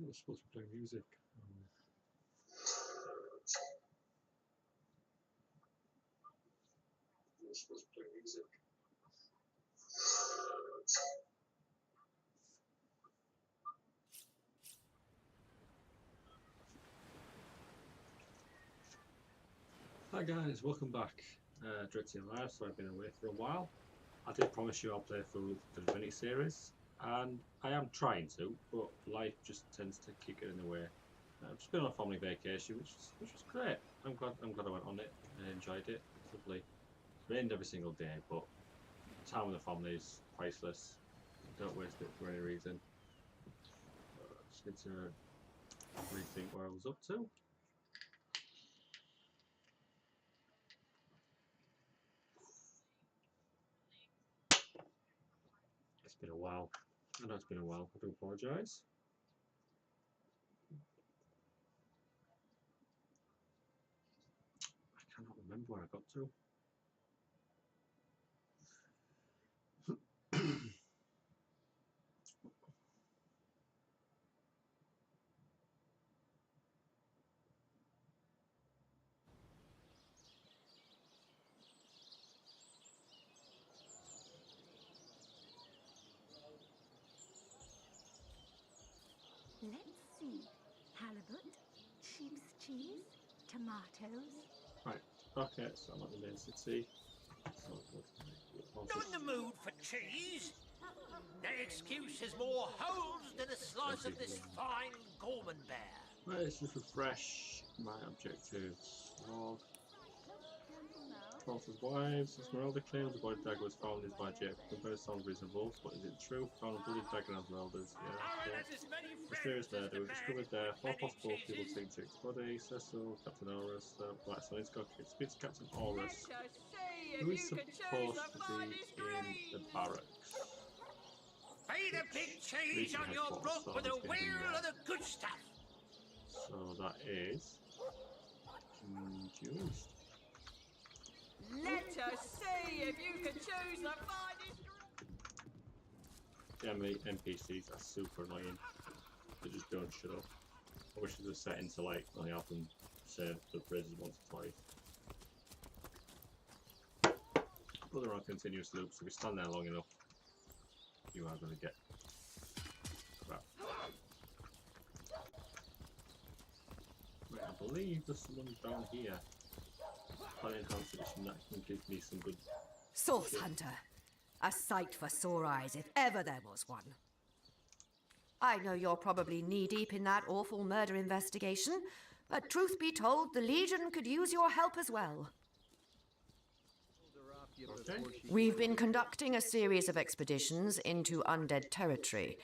We're supposed to play music. We're supposed to play music. Hi guys, welcome back. Directing Live, so I've been away for a while. I did promise you I'll play through the Divinity series, and I am trying to, but life just tends to kick it in the way. I've just been on a family vacation, which was great. I'm glad I went on it. I enjoyed it. It's lovely. It rained every single day, but time with the family is priceless. Don't waste it for any reason. Just need to rethink where I was up to. It's been a while. I know it's been a while. I do apologise. I cannot remember where I got to. Let's see. Halibut, sheep's cheese, tomatoes. Right, okay, so I'm at the main city. So Not in the mood for cheese. That excuse has more holes than a slice of this fine Gorman bear. Let's just refresh my objectives. Log. Francis' wives. Esmeralda claims the bloody dagger was found in his budget. The both sound reasonable, but is it true? Found a bloody dagger in Esmeralda's. Yeah. Mysterious murder. We've discovered there 4 possible people taking Chick's body. Cecil, Captain Aurus. Right, so let's go speak to Captain Aurus. Who is supposed to be in the barracks? Feed a big cheese on your block with a wheel of the good stuff. So that is Juice. Let us see if you can choose the finest. Yeah, mate, NPCs are super annoying. They just don't shut up. I wish there was a setting to like only have them say the phrases once or twice. But they're on continuous loops, so if you stand there long enough, you are going to get crap. Right, I believe there's someone down here. An enhanced edition that can give me some good Source Hunter. A sight for sore eyes if ever there was one. I know you're probably knee-deep in that awful murder investigation, but truth be told, the Legion could use your help as well. Okay. We've been conducting a series of expeditions into undead territory,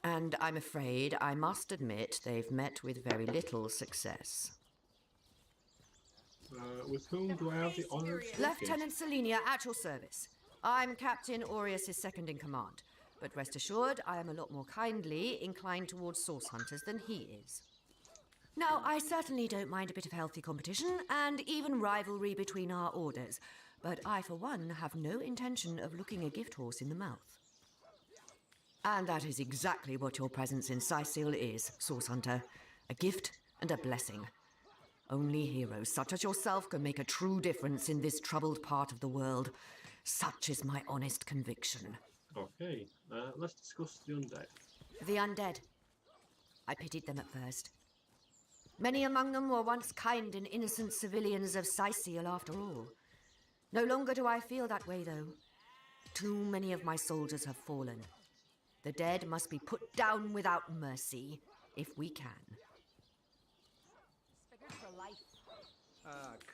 and I'm afraid I must admit they've met with very little success. With whom do I have the honour of speaking? Lieutenant Selenia, at your service. I'm Captain Aureus' second in command, but rest assured I am a lot more kindly inclined towards source hunters than he is. Now, I certainly don't mind a bit of healthy competition and even rivalry between our orders, but I, for one, have no intention of looking a gift horse in the mouth. And that is exactly what your presence in Sicil is, source hunter. A gift and a blessing. Only heroes such as yourself can make a true difference in this troubled part of the world. Such is my honest conviction. Okay, let's discuss the undead. The undead. I pitied them at first. Many among them were once kind and innocent civilians of Sicil after all. No longer do I feel that way, though. Too many of my soldiers have fallen. The dead must be put down without mercy, if we can.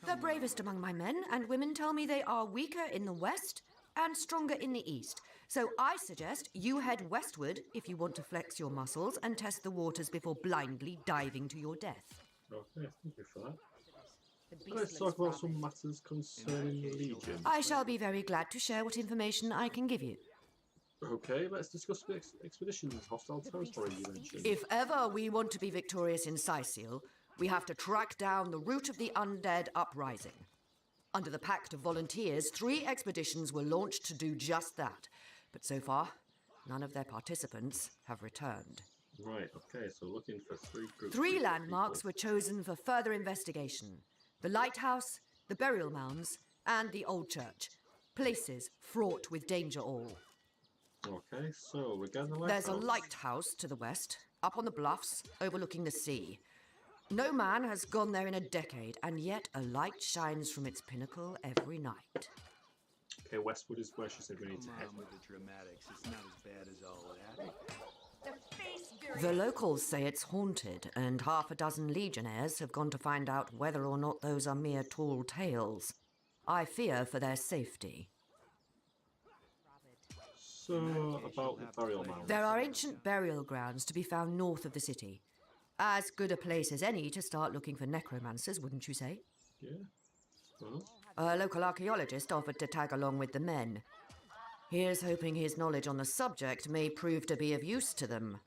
The bravest among my men and women tell me they are weaker in the west and stronger in the east. So I suggest you head westward if you want to flex your muscles and test the waters before blindly diving to your death. Okay, thank you for that. Let's talk about some matters concerning the Legion. I shall be very glad to share what information I can give you. Okay, let's discuss the expeditions, hostile territory you mentioned. If ever we want to be victorious in Sicil, we have to track down the root of the undead uprising. Under the Pact of Volunteers, 3 expeditions were launched to do just that. But so far, none of their participants have returned. Right, okay, so looking for three groups. Three of landmarks people. were chosen for further investigation: the lighthouse, the burial mounds, and the old church. Places fraught with danger all. Okay, so we got the There's a lighthouse. lighthouse to the west, up on the bluffs, overlooking the sea. No man has gone there in a decade, and yet a light shines from its pinnacle every night. Okay, Westwood is where she said we need to head. Come on with the dramatics. It's not as bad as all that. The face various. The locals say it's haunted, and half a dozen legionnaires have gone to find out whether or not those are mere tall tales. I fear for their safety. So, about the burial mound. There are ancient burial grounds to be found north of the city. As good a place as any to start looking for necromancers, wouldn't you say? Yeah, suppose. A local archaeologist offered to tag along with the men. Here's hoping his knowledge on the subject may prove to be of use to them.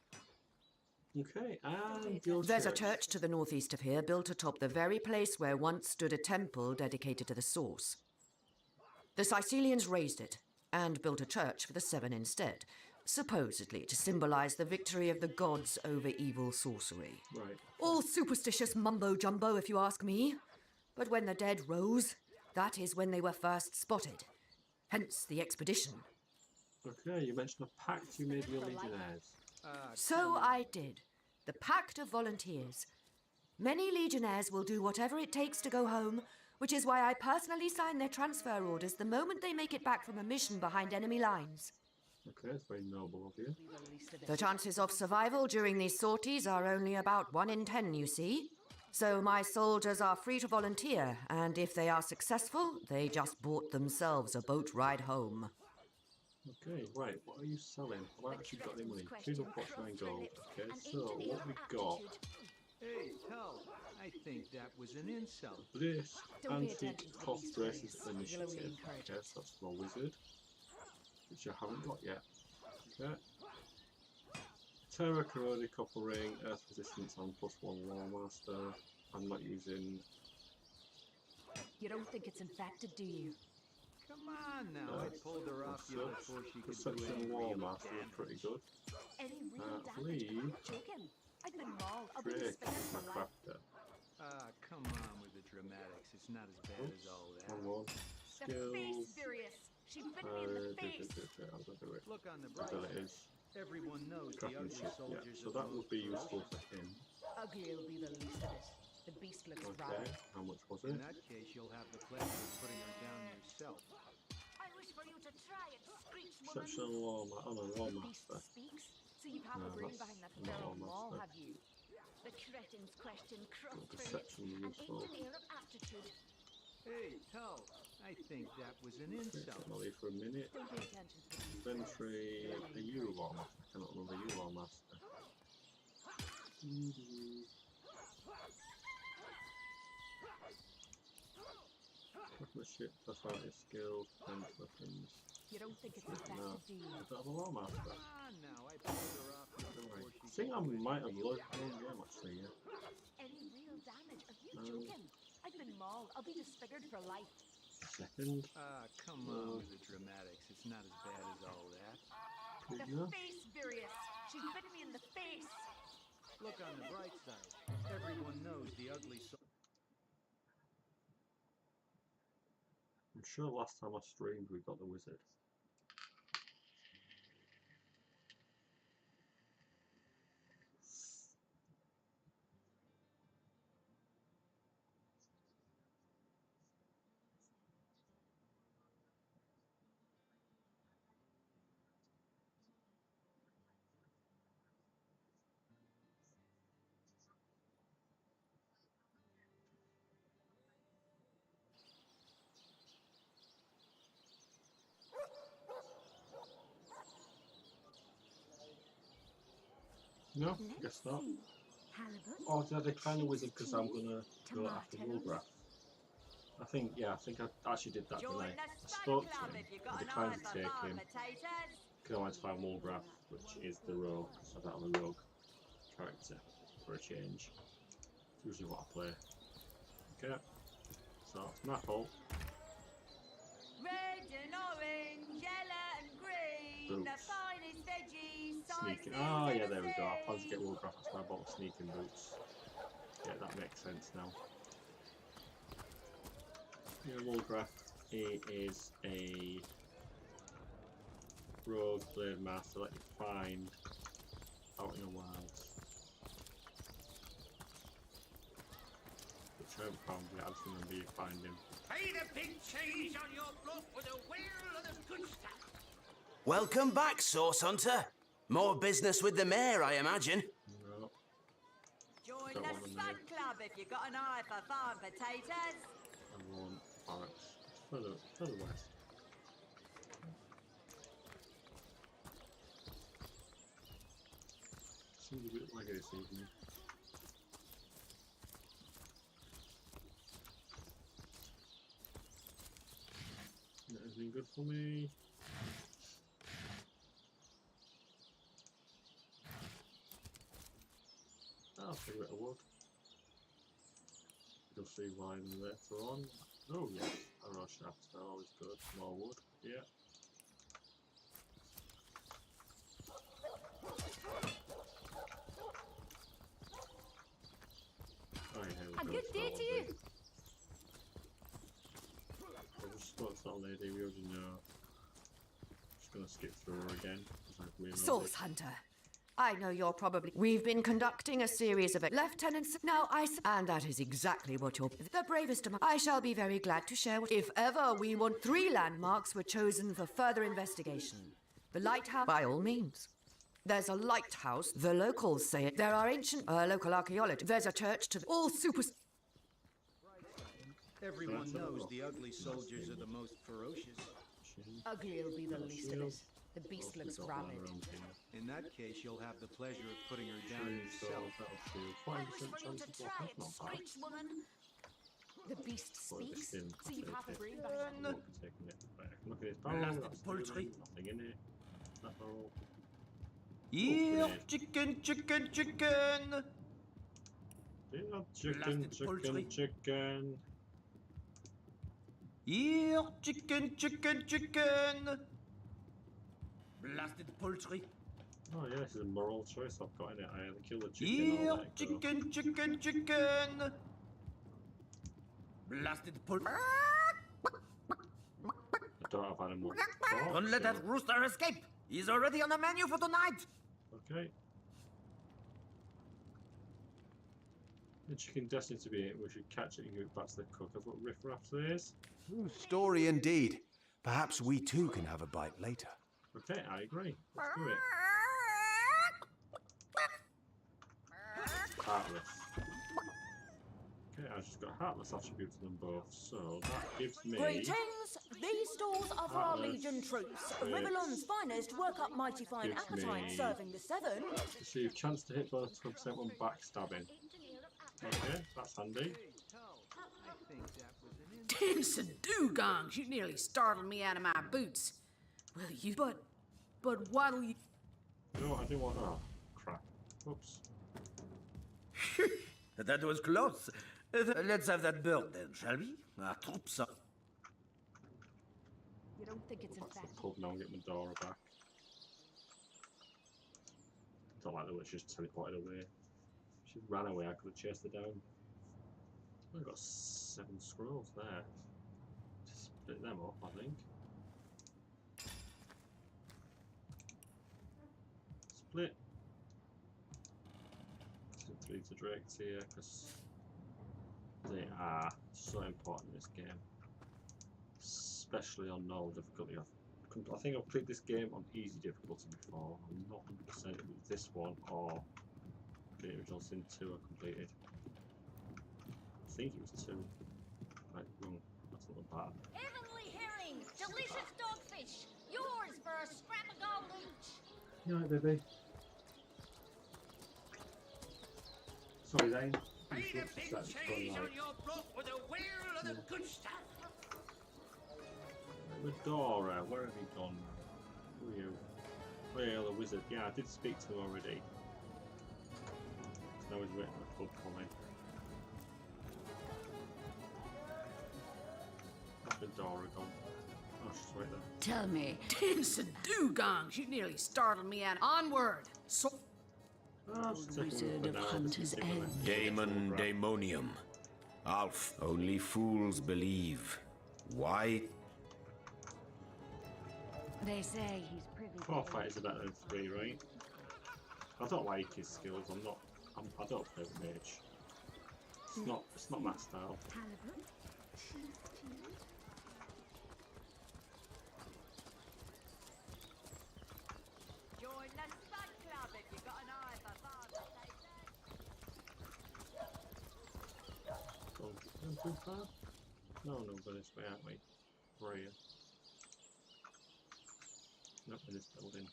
Okay, and the old There's a church. church to the northeast of here, built atop the very place where once stood a temple dedicated to the source. The Sicilians razed it, and built a church for the seven instead, supposedly to symbolize the victory of the gods over evil sorcery. Right. All superstitious mumbo-jumbo, if you ask me. But when the dead rose, that is when they were first spotted. Hence the expedition. Okay, you mentioned a pact you made with your legionnaires. So I did. The Pact of Volunteers. Many legionnaires will do whatever it takes to go home, which is why I personally sign their transfer orders the moment they make it back from a mission behind enemy lines. Okay, that's very noble of you. The chances of survival during these sorties are only about 1 in 10, you see. So my soldiers are free to volunteer, and if they are successful, they just bought themselves a boat ride home. Okay, right, what are you selling? Have I actually got any money? 2 pots 9 gold. Okay, so what we got? Hey, tell. I think that was an insult. This Don't pay antique attention to cost these versus stories. initiative. It'll really Okay, encourage so us. that's for a wizard, which I haven't got yet. Okay. Terra corroded copper ring, earth resistance on +1 Lawmaster. I'm not using. You don't think it's infected, do you? Come on now. I pulled her off you before she could do Perception any real Lawmaster is pretty damage. good. Any real I damage? believe Joking. I've been mauled. I'll be Critic disfigured is my for life. crafter. Come on with the dramatics. It's not as bad as all that. Wrong one. The Skills. face various. She bit me in the face. I'll do it. Look on the bright side. Abilities. Everyone knows the ugly Craftsmanship, yeah. soldiers So are that the would most be useful ferocious. for him. Ugly will be the least of it. The beast looks Okay, rabid. how much was In it? that case, you'll have the pleasure of putting her down yourself. I wish for you to try it, screech woman. Perception Lawmaster. Oh no, The beast Lawmaster. speaks, so you've half No, a brain that's behind that not feral all maul, master. have you? The cretin's question crossed through Perception it. An useful. engineer of aptitude. Hey, tell. I think that was an insult. Technology for a minute. Don't pay attention to the beast. Inventory. A U Lawmaster. I cannot remember U Lawmaster. Craftsmanship, personality skills, defense weapons. You don't think it's No, infected, do you? I don't have a Lawmaster. Come on now. I pulled her off you before Right. she I think I could do might any have real looked in damage. game actually, yeah. Any real damage? Are you joking? I've been mauled. I'll be disfigured for life. Second. Come on with the dramatics. It's not as bad as all that. The Prisoner. face various. She bit me in the face. Look on the bright side. Everyone knows the ugly I'm sure last time I streamed we got the wizard. No, guess not. See. Halibut. Oh, did I decline the wizard because I'm gonna go after tomatoes. Woolgraf? I think I actually did that, didn't Join I? the I Spud spoke to Club him, if you I got an declined eye to for take farm him, potatoes. because I wanted to find Woolgraf, which is the rogue, so I don't have a rogue character for a change. It's usually what I play. Okay, so it's my fault. Red and orange, yellow and green. Boots. The finest veggies Sneaking. Oh, yeah, there we go. I planned to get Woolgraph, that's why I bought the sneaking boots. Yeah, that makes sense now. Yeah, Woolgraph, he is a rogue blade master that you find out in the wilds. Which I haven't found yet, I just remember you find him. Pay the big cheese on your block with a wheel of the good stuff. Welcome back, Source Hunter. More business with the mayor, I imagine. No. Join Don't the want the Spud mayor. Club if you got an eye for farm potatoes. I want barracks. Further west. Seems a bit like this evening. That has been good for me. I'll take a bit of wood. You'll see why later on. Oh yes, arrow shafts are always good. More wood, yeah. Oh, yeah, here we A go, good it's day that to one you. there. I just spoke to that lady, we already know. Just gonna skip through her again. 'Cause I've reloaded. Source Hunter. I know you're probably. We've been conducting a series of lieutenants. Now and that is exactly what you're. The bravest among. I shall be very glad to share. If ever we want 3 landmarks were chosen for further investigation. The lighthouse, by all means. There's a lighthouse. The locals say it. There are ancient local archaeology. There's a church to all super. Everyone knows the ugly soldiers are the most ferocious. Ugly will be the least of it. The beast looks rabid. In that case, you'll have the pleasure of putting her down yourself. I was for you to try it, Screech woman. The beast speaks, so you've half a brain back. Look at his barrel, Blasted that's poultry. nothing in it. That barrel. Yeah, grenade. chicken, chicken, chicken! Yeah, chicken, Blasted poultry. chicken. Yeah, chicken, chicken, chicken! Blasted poultry. Oh yeah, this is a moral choice I've got in it. I either kill the chicken or Yeah, let it go. chicken, chicken, chicken! Blasted poultry. I don't have animal. Don't let that rooster escape. He's already on the menu for tonight. Okay. The chicken destined to be it. We should catch it and give it back to the cook. That's what Riff Raff says. Story indeed. Perhaps we too can have a bite later. Okay, I agree. Let's do it. Heartless. Okay, I've just got heartless attributes to them both, so that gives me. Greetings! These stores are for our Atlas. Legion troops. Six. Rivellon's finest work up mighty fine Gives appetite, me- serving the 7. Receive chance to hit bonus 20% when backstabbing. Okay, that's handy. Tinson dugongs, you nearly startled me out of my boots. Will you? But what'll you? No, I didn't want. Oh, crap. Oops. That was close. Let's have that bird then, shall we? Our troops are... You don't think it's Go back to the infected? pub now and get my Dora back. Don't like the way she just teleported away. She ran away, I could have chased her down. I've got 7 scrolls there. Just split them up, I think. Split. Simply to Drake's here, because they are so important in this game. Especially on normal difficulty. I think I've played this game on easy difficulty before. I'm not 100% with this one or the original Sin 2 I completed. I think it was 2. Right, wrong. That's not bad. Heavenly herring, delicious dogfish, yours for a scrap of gold each. You alright, baby? Sorry, Zane. Pay the big cheese on your block with a wheel of the good stuff. Medora, where have you gone? Who are you? Well, the wizard. Yeah, I did speak to him already. So now he's waiting for the pub coming. Where's Medora gone? Oh, she's right there. Tell me, Tinson dugongs, you nearly startled me out. Onward! So Wizard of Hunter's End. Daemon Daemonium. Alf, only fools believe. Why? They say he's privy. 4 fighters are better than 3, right? I don't like his skills. I don't play with mage. It's not my style. Join the Spud Club if you got an eye for father. Going too far? No, but this way, aren't we? Where are you? Not in this building.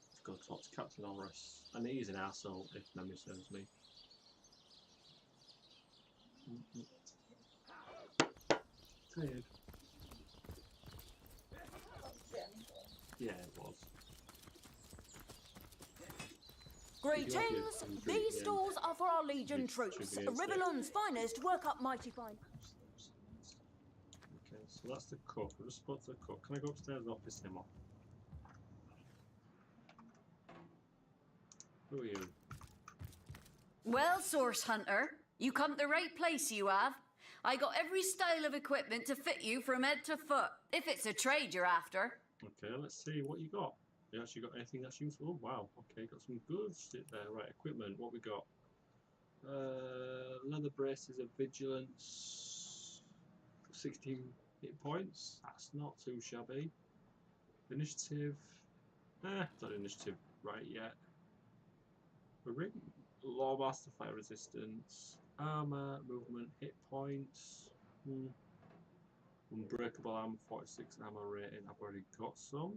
Let's go talk to Captain Ulrus. And he's an arsehole, if memory serves me. Tired. Yeah, it was. Greetings! These stores are for our Legion troops. Rivelon's finest work up mighty fine. Okay, so that's the cook. I just spoke to the cook. Can I go upstairs and piss him off? Who are you? Well, Source Hunter, you come to the right place, you have. I got every style of equipment to fit you from head to foot, if it's a trade you're after. Okay, let's see what you got. You actually got anything that's useful? Oh, wow. Okay, got some good shit there. Right, equipment. What we got? Leather braces of vigilance. 16 hit points. That's not too shabby. Initiative. Not initiative right yet. A ring. Lawmaster fire resistance. Armor, movement, hit points. Unbreakable armor, 46 armor rating. I've already got some.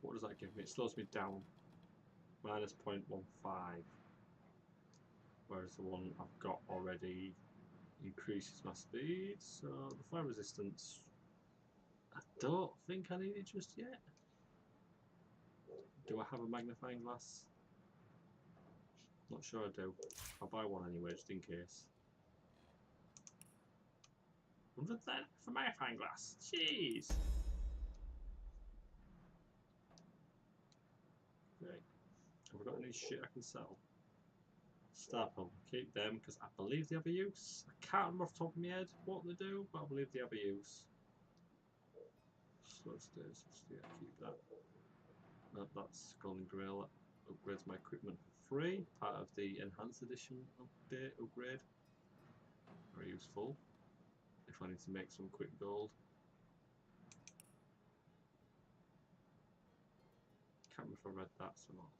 What does that give me? It slows me down. Minus 0.15. Whereas the one I've got already increases my speed. So the fire resistance, I don't think I need it just yet. Do I have a magnifying glass? Not sure I do. I'll buy one anyway, just in case. 110 for magnifying glass. Jeez. Okay. Have I got any shit I can sell? Star pump. Keep them because I believe they have a use. I can't remember off the top of my head what they do, but I believe they have a use. So stairs. Yeah, keep that. That's Golden Grail. That upgrades my equipment for free. Part of the Enhanced Edition upgrade. Very useful. If I need to make some quick gold. Can't remember if I read that, so not.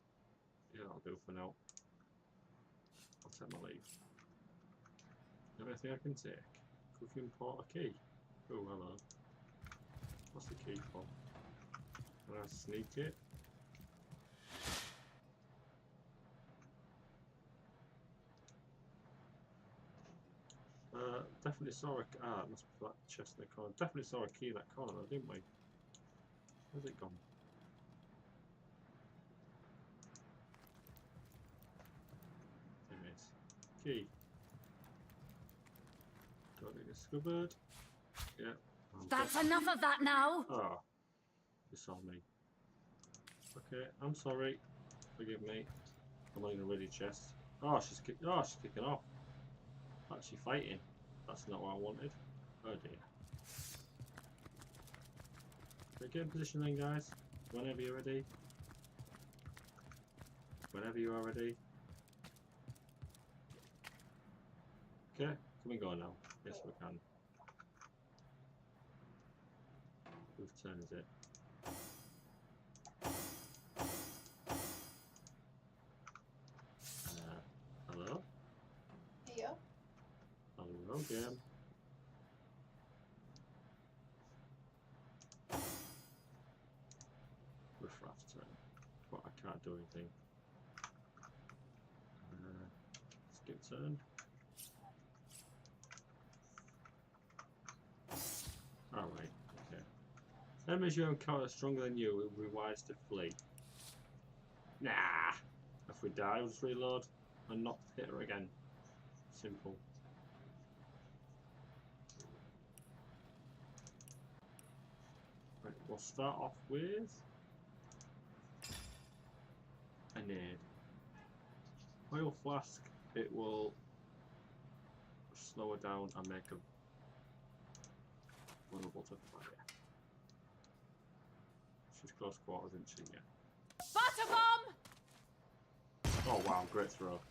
Yeah, that'll do for now. I'll take my leave. Anything I can take? Cooking pot, a key. Oh, hello. What's the key for? Can I sneak it? Definitely saw a it must be that chest in the corner. Definitely saw a key in that corner, didn't we? Where's it gone? There it is. Key. Don't get discovered. Yeah. That's enough of that now! Oh. You saw me. Okay, I'm sorry. Forgive me. I'm not in a ready chest. Oh, she's kicking off. Actually fighting. That's not what I wanted. Oh dear. Okay, get in position then, guys. Whenever you're ready. Whenever you are ready. Okay, can we go now? Yes, we can. Whose turn is it? Hello? Here. Hello again. Riffraff's turn. But I can't do anything. Skip turn. Alright, okay. Enemies you encounter stronger than you, it will be wise to flee. Nah! If we die, we'll just reload and not hit her again. Simple. Right, start off with a nade. Oil flask, it will slow her down and make her vulnerable to fire. She's close quarters, isn't she? Yeah. Butter bomb! Oh wow, great throw.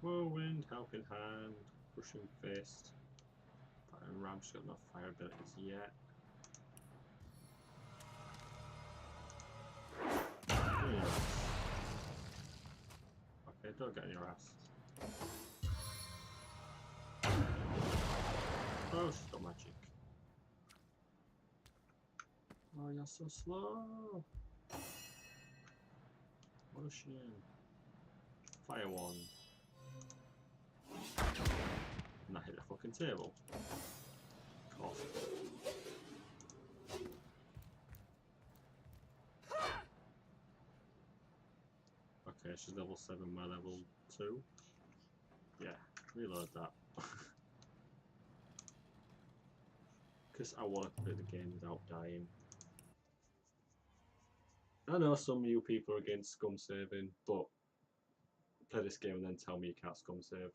Whirlwind, helping hand, crushing fist. Battering ram, she's got no fire abilities yet. Okay, don't get in your ass. Oh, she's got magic. Oh, you're so slow. What a shame. Fire wand. And I hit the fucking table. Of course. Okay, she's level 7, my level 2. Yeah, reload that. Because I want to play the game without dying. I know some of you people are against scum saving, but play this game and then tell me you can't scum save.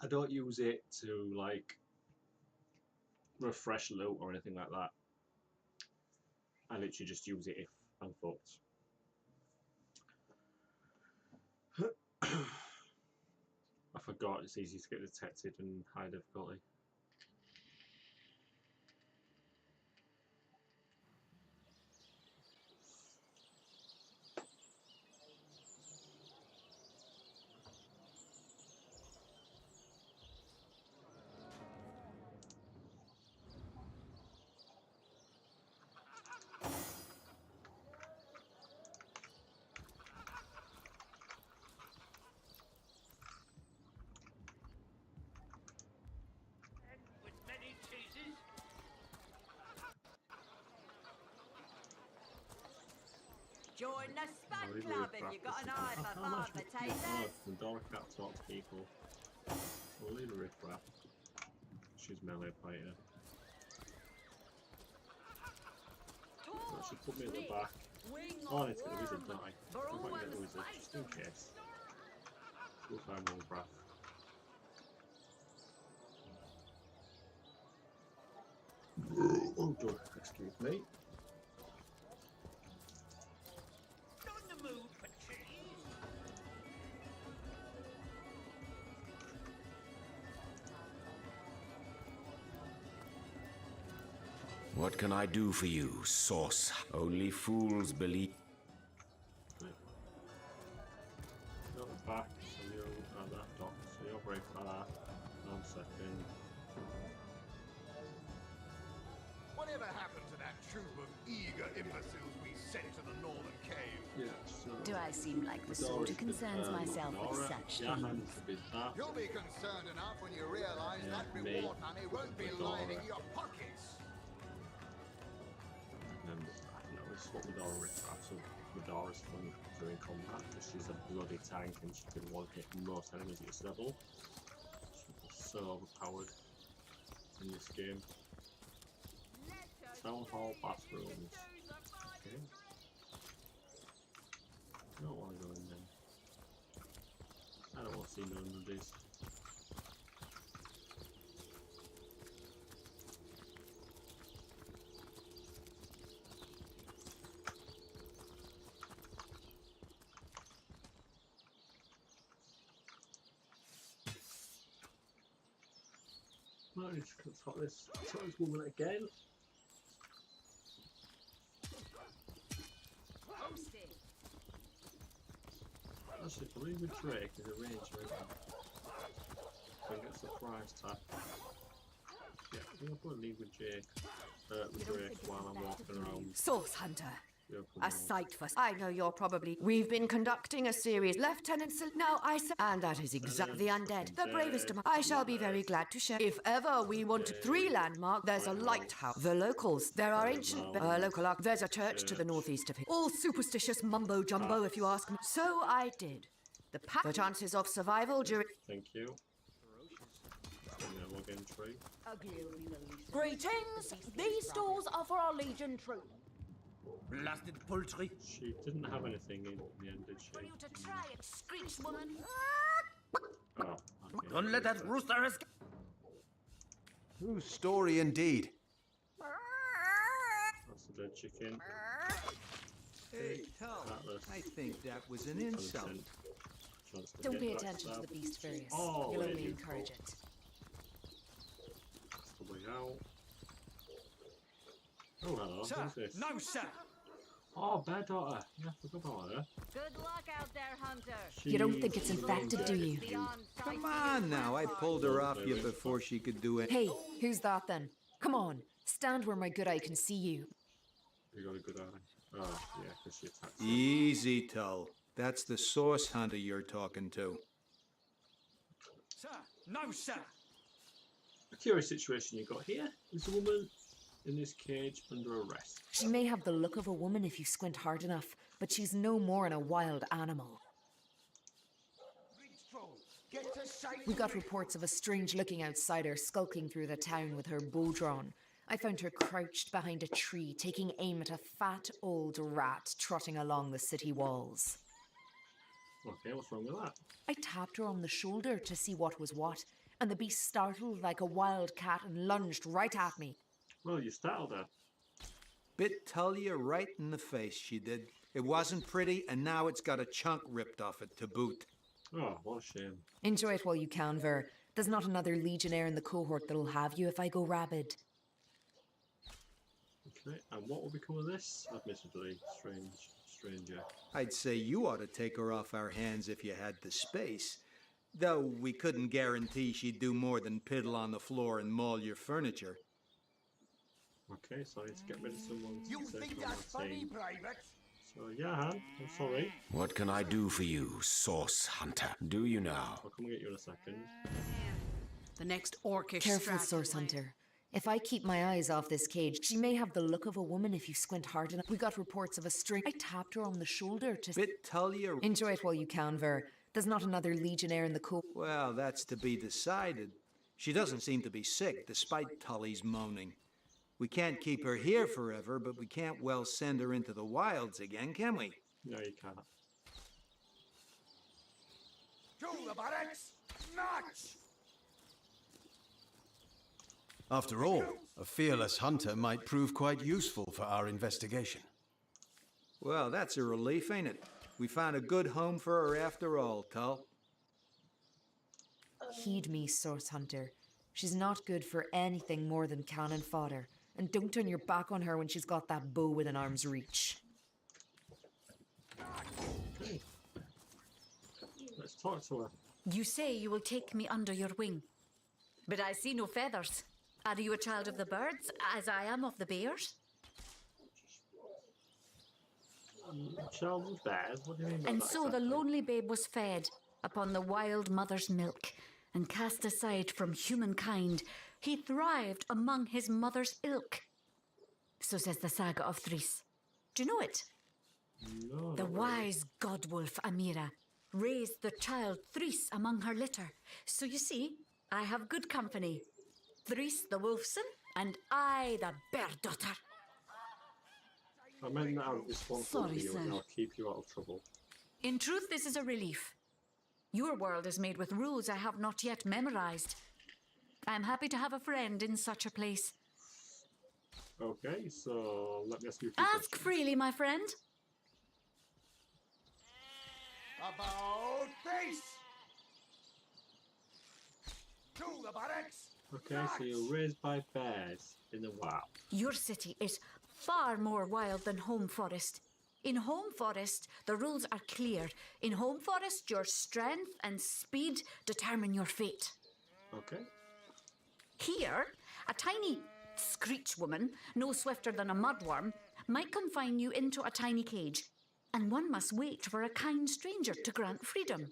I don't use it to like refresh loot or anything like that. I literally just use it if I'm fucked. I forgot it's easy to get detected in high difficulty. With many cheeses. Join the Spud Club if you got an eye for hard potatoes. Pandora can't talk to people. We'll leave her riffraff. She's melee fighter. So she put me at the back. Oh, I need to get the wizard, don't I? I might get the wizard, just in case. We'll find more breath. Oh, God, excuse me. Not in the mood for cheese. What can I do for you, sauce? Only fools believe. You're at the back, so you're at that dock, so you're very far. I'm second. Whatever happened to that troop of eager imbeciles we sent to the northern cave? Yeah, so. Do I seem like the sort who concerns myself with such things? You'll be concerned enough when you realize that reward money won't be lining your pockets. And I don't know, it's what Medora riffraff, so Medora's fun during combat because she's a bloody tank and she can one hit most enemies at this level. She's so overpowered in this game. Town Hall bathrooms. Okay. I don't want to go in there. I don't want to see none of these. Right, let's talk this woman again. Actually, I believe with Drake is a range right now. So I get a surprise tag. Yeah, I think I'll probably leave with Drake while I'm walking around. Source Hunter, A sight for... I know you're probably... We've been conducting a series. Lieutenant Now I say... And that is exactly undead. The bravest of... I shall be very glad to share. If ever we wanted 3 landmarks, there's a lighthouse. The locals. There are ancient... local... There's a church to the northeast of here. All superstitious mumbo-jumbo, if you ask me. So I did. The chances of survival during... Thank you. Login tree. Greetings. These stores are for our Legion troop. Blasted poultry. She didn't have anything in the end, did she? For you to try it, screech woman. Oh, okay. Don't let that rooster escape. True story indeed. That's a dead chicken. Hey, Tull, I think that was an insult. Don't pay attention to the beast, Various. Oh, You'll yeah, only you encourage thought. it. That's the way out. Oh, hello. Sir, Who's this? no, sir. Oh, Bear Daughter. Yeah, I forgot about her. Good luck out there, Hunter. You don't think it's infected, do you? Come on now, I pulled her off you before she could do it. Hey, who's that then? Come on, stand where my good eye can see you. You got a good eye. Oh, yeah, because she attacked. Easy, Tull. That's the source hunter you're talking to. Sir, no, sir. A curious situation you got here. There's a woman in this cage under arrest. She may have the look of a woman if you squint hard enough, but she's no more than a wild animal. We got reports of a strange-looking outsider skulking through the town with her bow drawn. I found her crouched behind a tree, taking aim at a fat old rat trotting along the city walls. Okay, what's wrong with that? I tapped her on the shoulder to see what was what, and the beast startled like a wild cat and lunged right at me. Well, you startled her. Bit Tullia right in the face, she did. It wasn't pretty, and now it's got a chunk ripped off it to boot. Oh, what a shame. Enjoy it while you can, Ver. There's not another legionnaire in the cohort that'll have you if I go rabid. Okay, and what will become of this? Admittedly, stranger. I'd say you ought to take her off our hands if you had the space. Though we couldn't guarantee she'd do more than piddle on the floor and maul your furniture. Okay, so I need to get rid of someone. You think that's funny, Private? So, yeah, Han, I'm sorry. What can I do for you, Source Hunter? Do you now? I'll come and get you in a second. The next orcish Careful, strat- Source Hunter. If I keep my eyes off this cage, she may have the look of a woman if you squint hard enough. We got reports of a string. I tapped her on the shoulder to... Bit Tullia... Enjoy it while you can, Ver. There's not another legionnaire in the Well, that's to be decided. She doesn't seem to be sick, despite Tully's moaning. We can't keep her here forever, but we can't well send her into the wilds again, can we? No, you can't. To the barracks! March! After all, a fearless hunter might prove quite useful for our investigation. Well, that's a relief, ain't it? We found a good home for her after all, Tull. Heed me, Source Hunter. She's not good for anything more than cannon fodder. And don't turn your back on her when she's got that bow within arm's reach. Okay. Let's talk to her. You say you will take me under your wing. But I see no feathers. Are you a child of the birds, as I am of the bears? Child of bears? What do you mean by And that so the exactly? lonely babe was fed upon the wild mother's milk, and cast aside from humankind, he thrived among his mother's ilk. So says the saga of Thris. Do you know it? No, The not really. wise godwolf Amira raised the child Thris among her litter. So you see, I have good company. Thris the wolfson, and I the bear daughter. I meant that I'm responsible Sorry, for you, sir. and I'll keep you out of trouble. In truth, this is a relief. Your world is made with rules I have not yet memorized. I am happy to have a friend in such a place. Okay, so let me ask you a few Ask questions. freely, my friend. About face! To the barracks! Okay, so you're raised by bears in the wild. Your city is far more wild than Home Forest. In Home Forest, the rules are clear. In Home Forest, your strength and speed determine your fate. Okay. Here, a tiny screech woman, no swifter than a mudworm, might confine you into a tiny cage, and one must wait for a kind stranger to grant freedom.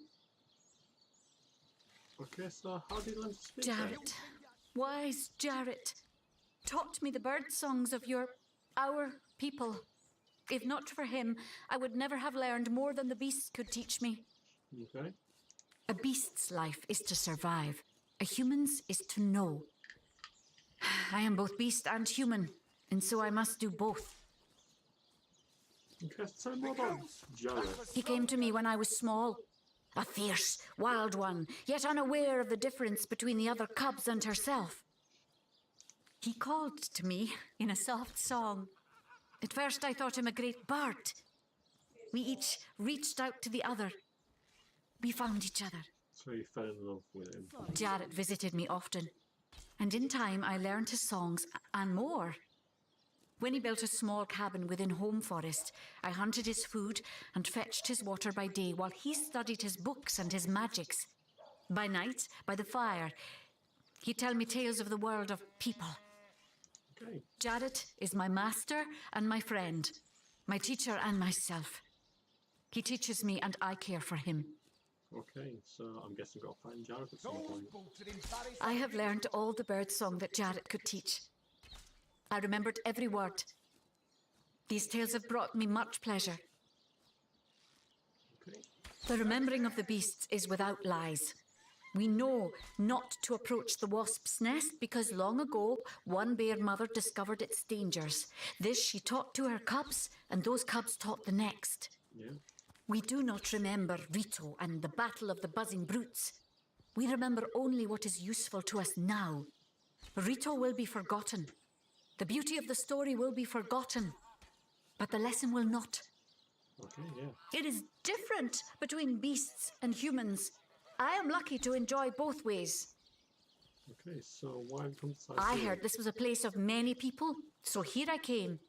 Okay, so how did you learn to speak? Jarrett, wise Jarrett, taught me the bird songs of our people. If not for him, I would never have learned more than the beasts could teach me. Okay. A beast's life is to survive. A human's is to know. I am both beast and human, and so I must do both. Okay, tell me more about Jarrett. He came to me when I was small. A fierce, wild one, yet unaware of the difference between the other cubs and herself. He called to me in a soft song. At first I thought him a great bird. We each reached out to the other. We found each other. So you fell in love with him. Jarrett visited me often, and in time I learned his songs and more. When he built a small cabin within Home Forest, I hunted his food and fetched his water by day while he studied his books and his magics. By night, by the fire, he'd tell me tales of the world of people. Okay. Jarrett is my master and my friend, my teacher and myself. He teaches me and I care for him. Okay, so I'm guessing we've got to find Jarrett at some point. I have learned all the bird song that Jarrett could teach. I remembered every word. These tales have brought me much pleasure. Okay. The remembering of the beasts is without lies. We know not to approach the wasp's nest because long ago one bear mother discovered its dangers. This she taught to her cubs, and those cubs taught the next. Yeah. We do not remember Rito and the battle of the buzzing brutes. We remember only what is useful to us now. Rito will be forgotten. The beauty of the story will be forgotten, but the lesson will not. Okay, yeah. It is different between beasts and humans. I am lucky to enjoy both ways. Okay, so why come to I heard this was a place of many people, so here I came.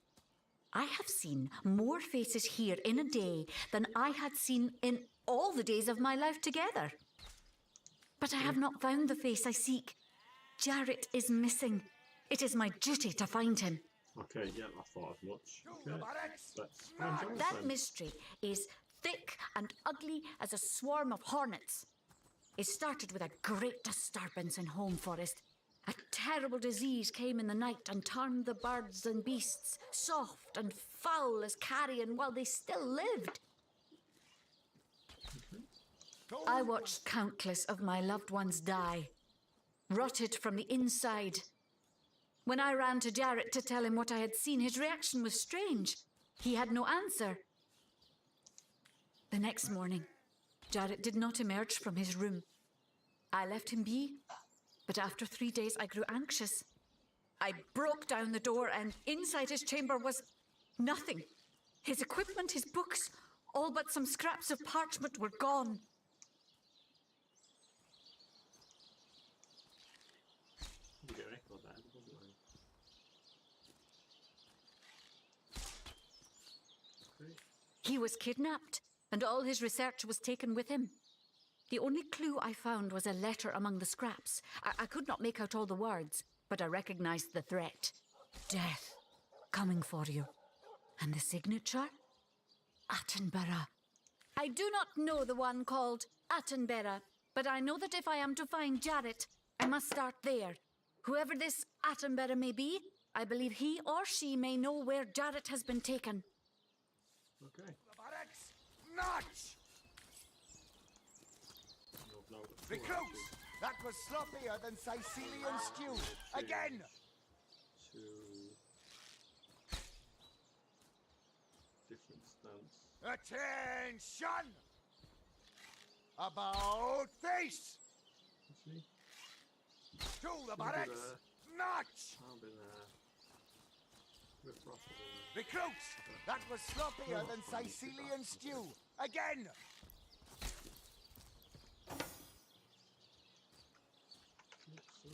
I have seen more faces here in a day than I had seen in all the days of my life together. But I have not found the face I seek. Jarrett is missing. It is my duty to find him. Okay, yeah, I thought as much. Okay, let's find Jarrett That then. mystery is thick and ugly as a swarm of hornets. It started with a great disturbance in Home Forest. A terrible disease came in the night and turned the birds and beasts soft and foul as carrion while they still lived. I watched countless of my loved ones die, rotted from the inside. When I ran to Jarrett to tell him what I had seen, his reaction was strange. He had no answer. The next morning, Jarrett did not emerge from his room. I left him be, but after 3 days I grew anxious. I broke down the door and inside his chamber was nothing. His equipment, his books, all but some scraps of parchment were gone. You get an echo there, wasn't there? Okay. He was kidnapped, and all his research was taken with him. The only clue I found was a letter among the scraps. I could not make out all the words, but I recognized the threat. Death, coming for you. And the signature? Attenborough. I do not know the one called Attenborough, but I know that if I am to find Jarrett, I must start there. Whoever this Attenborough may be, I believe he or she may know where Jarrett has been taken. Okay. Nuts! Recruits! That was sloppier than Sicilian stew. Again! Different stance. Attention! About face! To the barracks! Notch! I'll be there. Recruits! That was sloppier than Sicilian stew. Again! So...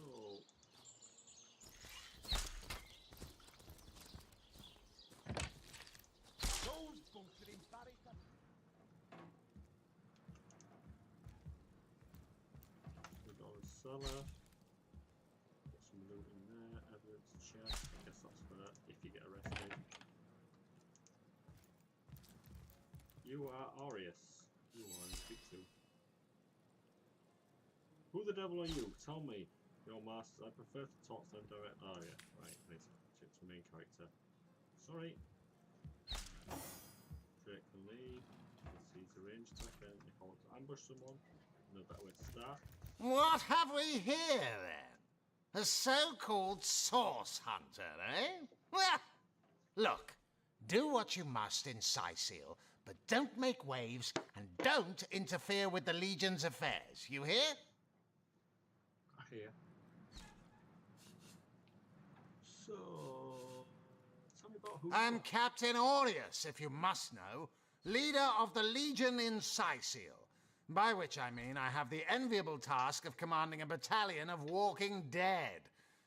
Those bunkering barricades. We've got a cellar. Got some loot in there. Evidence chest. I guess that's for if you get arrested. You are Aureus. You are in speak to. Who the devil are you? Tell me. Your masters. I prefer to talk to them direct. Oh yeah, right. I need to check the main character. Sorry. Drake and Lee. Let's see, he's a ranged attacker. If I want to ambush someone, no better way to start. What have we here, then? A so-called source hunter, eh? Well, look, do what you must in Sicil, but don't make waves and don't interfere with the Legion's affairs. You hear? I hear. So, tell me about who. I'm Captain Aureus, if you must know, leader of the Legion in Sicil. By which I mean I have the enviable task of commanding a battalion of walking dead.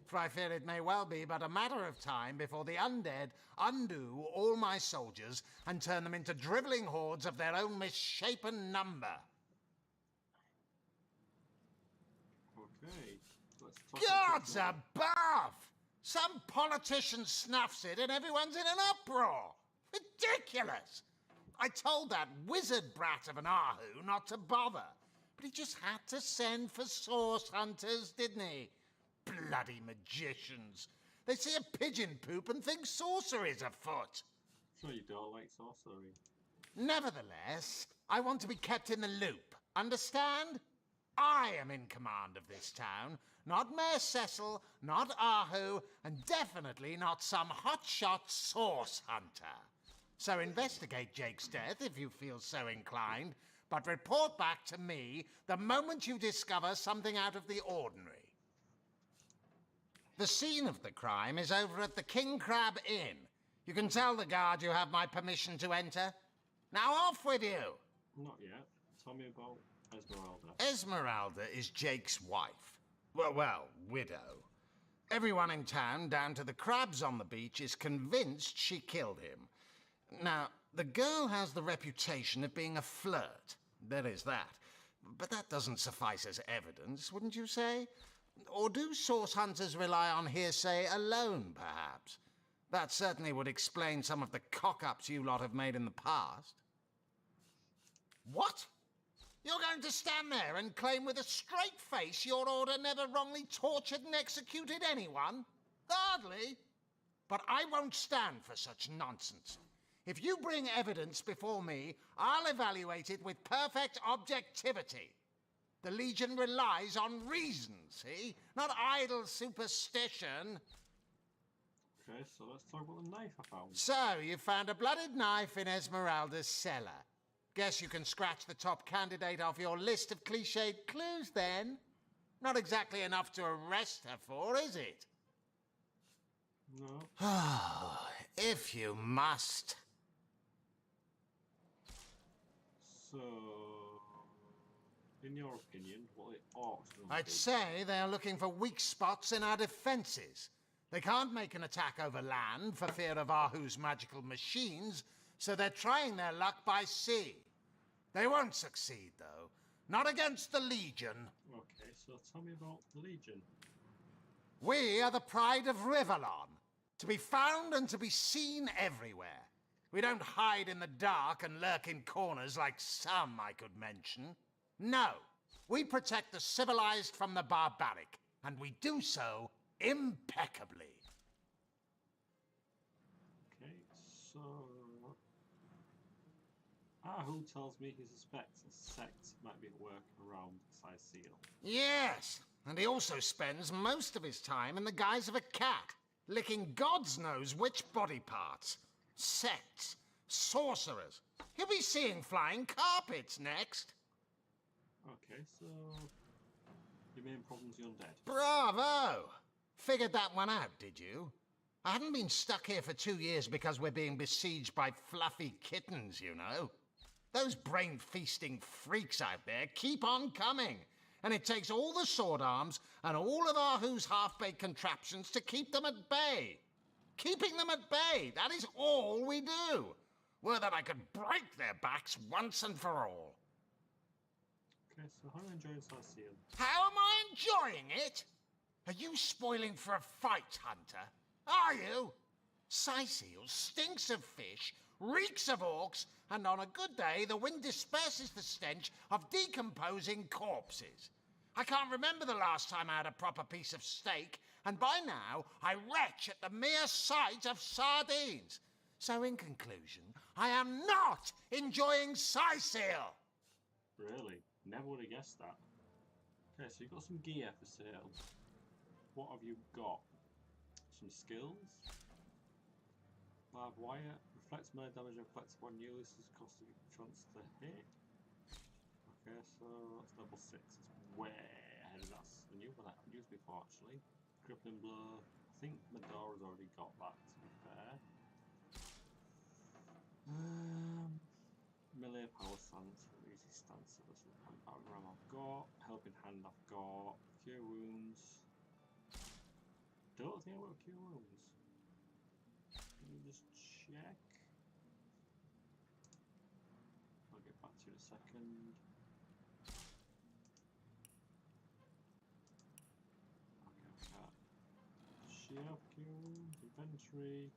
For I fear it may well be but a matter of time before the undead undo all my soldiers and turn them into drivelling hordes of their own misshapen number. Okay, let's talk. Gods above! Some politician snuffs it and everyone's in an uproar. Ridiculous! I told that wizard brat of an Ahu not to bother, but he just had to send for source hunters, didn't he? Bloody magicians. They see a pigeon poop and think sorcery's afoot. So you don't like sorcery? Nevertheless, I want to be kept in the loop. Understand? I am in command of this town, not Mayor Cecil, not Ahu, and definitely not some hotshot source hunter. So investigate Jake's death if you feel so inclined, but report back to me the moment you discover something out of the ordinary. The scene of the crime is over at the King Crab Inn. You can tell the guard you have my permission to enter. Now off with you! Not yet. Tell me about Esmeralda. Esmeralda is Jake's wife. Well, widow. Everyone in town, down to the crabs on the beach, is convinced she killed him. Now, the girl has the reputation of being a flirt. There is that. But that doesn't suffice as evidence, wouldn't you say? Or do source hunters rely on hearsay alone, perhaps? That certainly would explain some of the cock-ups you lot have made in the past. What? You're going to stand there and claim with a straight face your order never wrongly tortured and executed anyone? Hardly. But I won't stand for such nonsense. If you bring evidence before me, I'll evaluate it with perfect objectivity. The Legion relies on reason, see? Not idle superstition. Okay, so let's talk about the knife I found. So, you found a blooded knife in Esmeralda's cellar. Guess you can scratch the top candidate off your list of cliched clues, then. Not exactly enough to arrest her for, is it? No. If you must. So, in your opinion, what it ought to I'd say they're looking for weak spots in our defenses. They can't make an attack over land for fear of Ahu's magical machines, so they're trying their luck by sea. They won't succeed, though. Not against the Legion. Okay, so tell me about the Legion. We are the pride of Rivellon, to be found and to be seen everywhere. We don't hide in the dark and lurk in corners like some I could mention. No, we protect the civilized from the barbaric, and we do so impeccably. Okay, so Ahu tells me he suspects a sect might be at work around Sicil. Yes, and he also spends most of his time in the guise of a cat, licking God's knows which body parts. Sects, sorcerers. He'll be seeing flying carpets next. Okay, so your main problem's the undead. Bravo! Figured that one out, did you? I haven't been stuck here for 2 years because we're being besieged by fluffy kittens, you know. Those brain-feasting freaks out there keep on coming, and it takes all the sword arms and all of Ahu's half-baked contraptions to keep them at bay. Keeping them at bay, that is all we do. Were that I could break their backs once and for all. Okay, so how are you enjoying Sicil? How am I enjoying it? Are you spoiling for a fight, Hunter? Are you? Sicil stinks of fish, reeks of orcs, and on a good day, the wind disperses the stench of decomposing corpses. I can't remember the last time I had a proper piece of steak, and by now I retch at the mere sight of sardines. So in conclusion, I am not enjoying Sicil. Really? Never would have guessed that. Okay, so you've got some gear for sale. What have you got? Some skills? Live wire. Reflects melee damage and reflects upon Ulysses' cost of chance to hit. Okay, so that's level 6. It's way ahead of that. A new one I haven't used before actually. Crippling blow. I think Medora's already got that, to be fair. Melee power stance, easy stance, so that's what battering ram I've got. Helping hand I've got. Cure wounds. Don't think I've got cure wounds. Let me just check. I'll get back to you in a second. Okay, I've got shield cure wounds, inventory.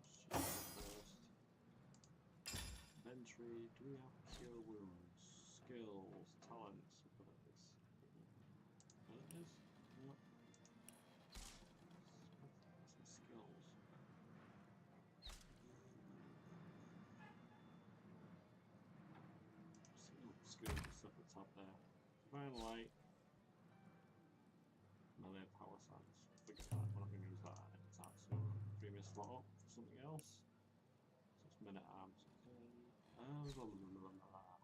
Shield first. Inventory, do we have cure wounds? Skills, talents, abilities. Abilities? No. Some skills. Skills and stuff at the top there. Divine light. Melee power stance. Forget that, we're not going to use that at the time, so premium slot up for something else. So it's men at arms, okay. Blah, blah, blah, blah, blah.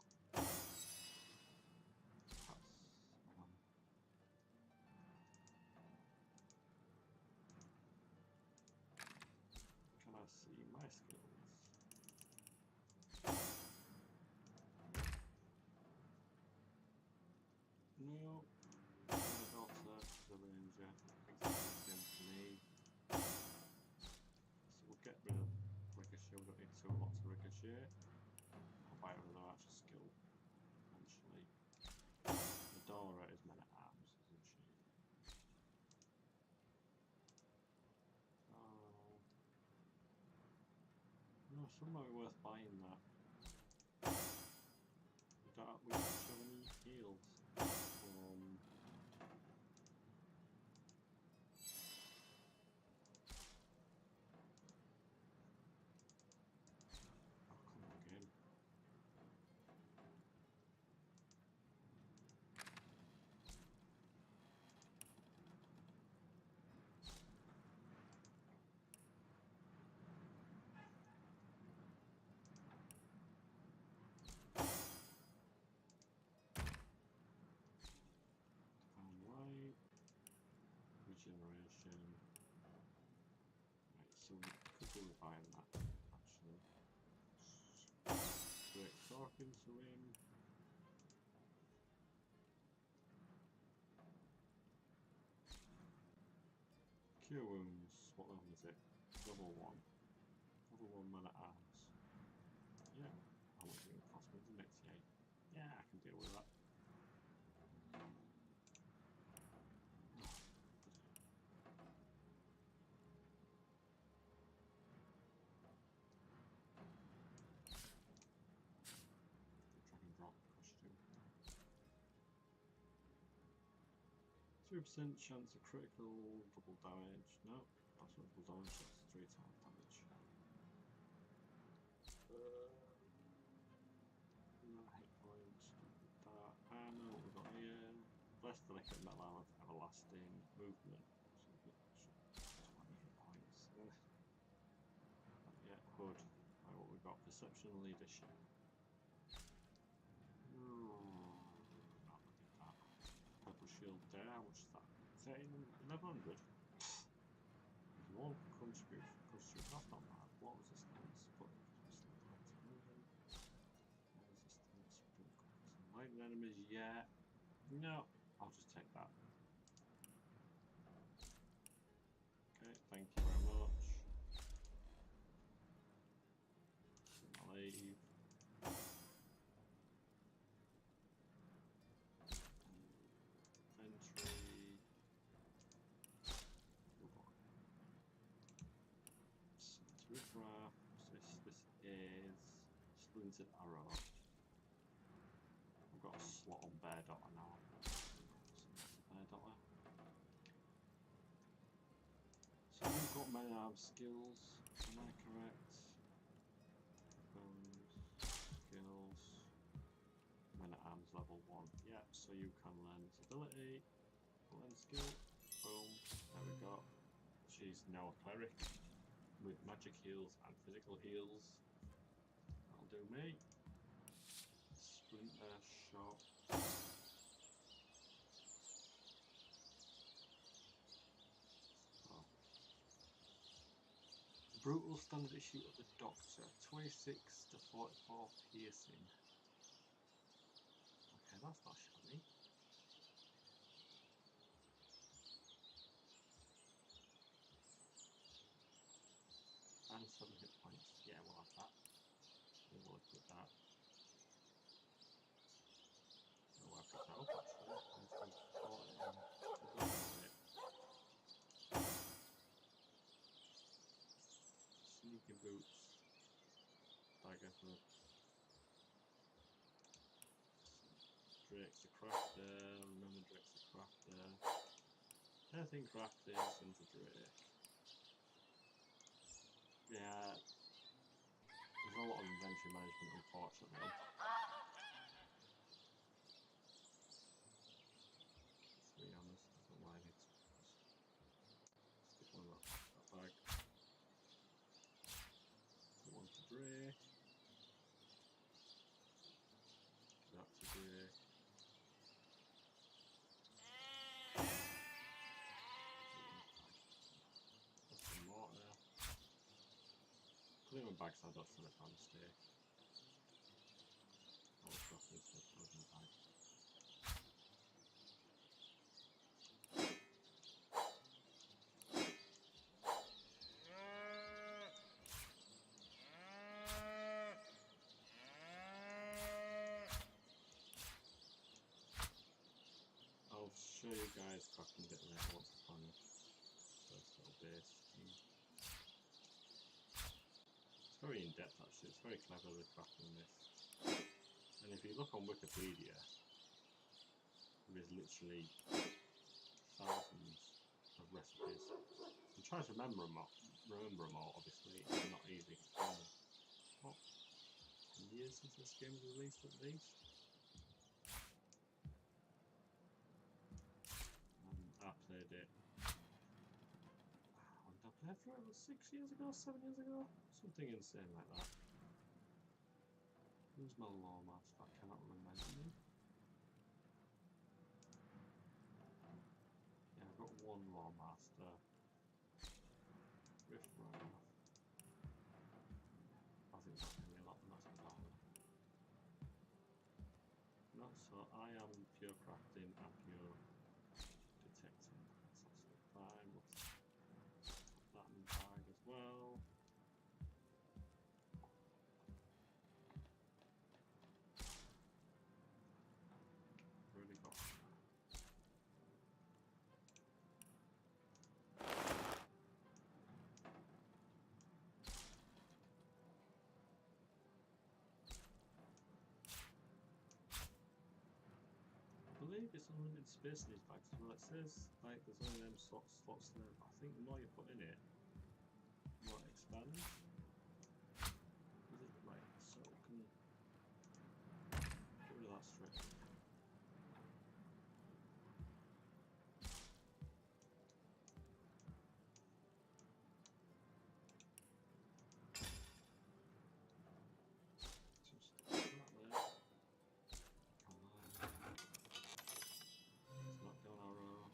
Can I see my skills? No. Doctor, the ranger. Exactly the same for me. So we'll get rid of ricochet. We don't need too lots of ricochet. I'll buy another archer skill eventually. Medora is men at arms, isn't she? No, some might be worth buying that. We don't show any heals. Regeneration. Right, so we could do with buying that actually. Straight talk into him. Cure wounds, what level is it? Level 1. Level 1 man at arms. Yeah, how much is it going to cost me? The next 8. Yeah, I can deal with that. Dragon drop costume. 2% chance of critical double damage. No, that's not double damage, that's 3 times damage. No hit points, that. I know what we've got here. Blessed delicate metal armor for everlasting movement. So we get 20 hit points. Yeah, hood. Right, what we've got? Perception and leadership. Not look at that. Purple shield there, how much is that? 1100. One contribute, that's not bad. What was this thing? Resistance, lightning enemies, yeah. No, I'll just take that. Okay, thank you very much. I'll leave. Inventory. To refresh. splintered arrow. I've got a slot on bear dotter now. Bear dotter. So you've got men at arms skills, am I correct? Skills. Men at arms level 1. Yep, so you can learn this ability. Learn skill. Boom. There we go. She's now a cleric with magic heals and physical heals. That'll do me. Splinter shot. Oh. Brutal standard issue of the Doctor. 26 to 44 piercing. Okay, that's not shabby. And 7 hit points. Yeah, we'll have that. We'll equip that. Oh, I picked that up actually. I just bought it and forgot about it. Sneaky boots. Dagger hook. Drake's the crafter. Remember Drake's the crafter. Anything crafted into Drake. Yeah. There's a lot of inventory management, unfortunately. To be honest, I don't mind it. Stick one of that bag. Put one to Drake. That to Drake. That's some mortar. Put it in my bag so I don't sell it by mistake. All the crafting stuff goes in the bag. I'll show you guys crafting a bit later once I've done first little base. It's very in depth actually, it's very clever the crafting this. And if you look on Wikipedia, there is literally thousands of recipes. I'm trying to remember them all, obviously, it's not easy. It's been, what, 10 years since this game was released at least? I played it, when did I play it for? It was 6 years ago, 7 years ago? Something insane like that. Who's my law master? I cannot remember his name. Yeah, I've got one law master. Riff Raff. I think that's going to be a lot, and that's Baldur. No, so I am pure crafting and pure detecting. That's absolutely fine. We'll put that in the bag as well. Already got that. I believe it's unlimited space in these bags as well. It says like there's only them slots there, but I think the more you put in it, the more it expands. Is it right? So we can get rid of that straight away. Just that there. Come on. Let's knock down our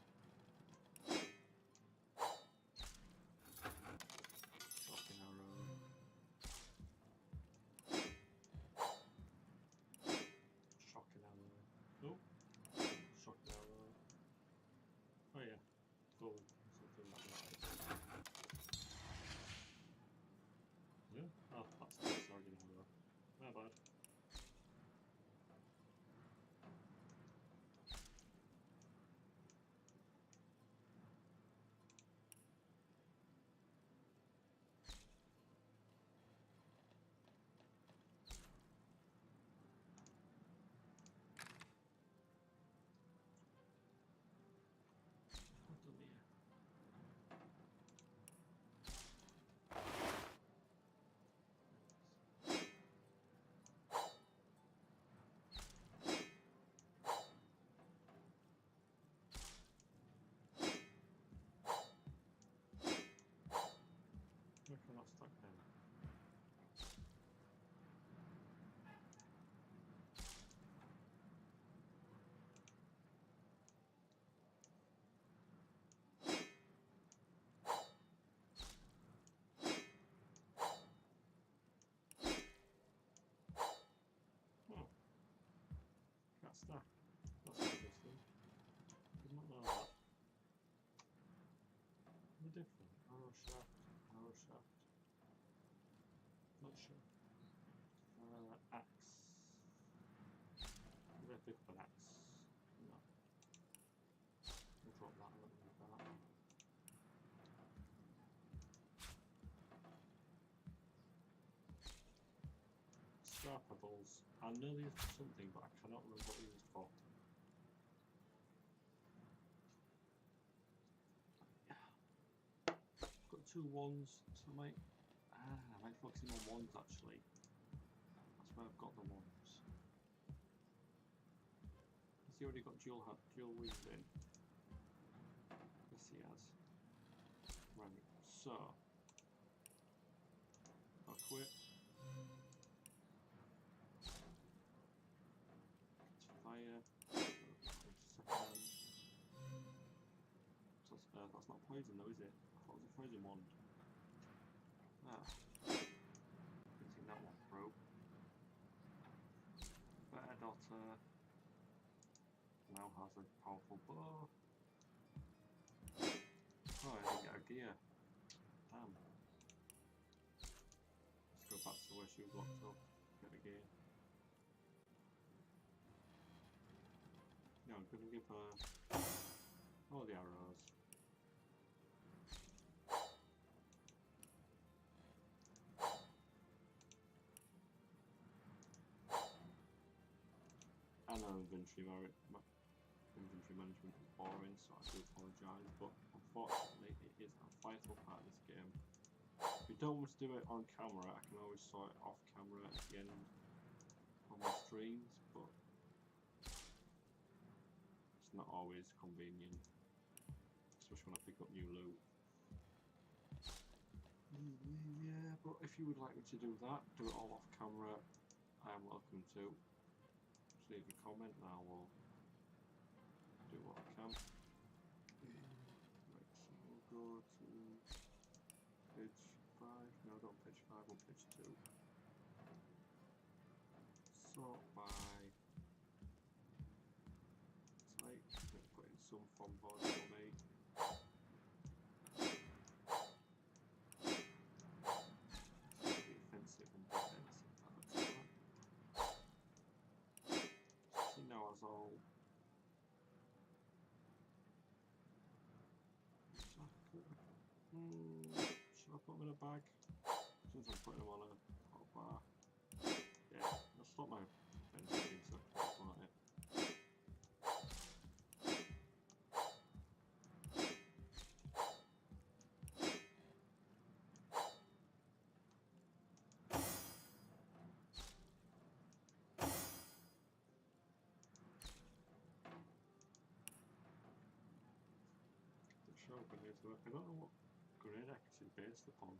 shocking arrow. Shocking arrow. Oh, shocking arrow. Oh yeah, full something like that. Yeah, oh, that's the sergeant arrow. My bad. stat stack. That's interesting. Did not know that. The different arrow shaft, arrow shaft. Not sure. Axe. Did I pick up an axe? No. I'll drop that. I don't need that. Star pebbles. I know these for something, but I cannot remember what these are for. I've got 2 ones, so I might focus in on ones actually. That's where I've got the ones. Has he already got dual wings in? Yes, he has. Right, so I'll quit. Fire. Second. So that's not poison though, is it? I thought it was a poison wand. Putting that one through. Better daughter now has a powerful bow. Oh, I didn't get a gear. Damn. Let's go back to where she was locked up. Get a gear. Yeah, I'm gonna give her all the arrows. I know inventory management is boring, so I do apologise, but unfortunately it is a vital part of this game. If you don't want to do it on camera, I can always sort it off camera at the end of my streams, but it's not always convenient, especially when I pick up new loot. Yeah, but if you would like me to do that, do it all off camera, I am welcome to. Just leave a comment and I will do what I can. Right, so we'll go to page 5. No, not page 5, on page 2. Sort by type. I'm going to put in some from board for me. Offensive and defensive. She now has all. Should I put them in a bag? Since I'm putting them on a hot bar. Yeah, I'll stop my fencing so I've done it. The show grenades work. I don't know what grenade accuracy is based upon.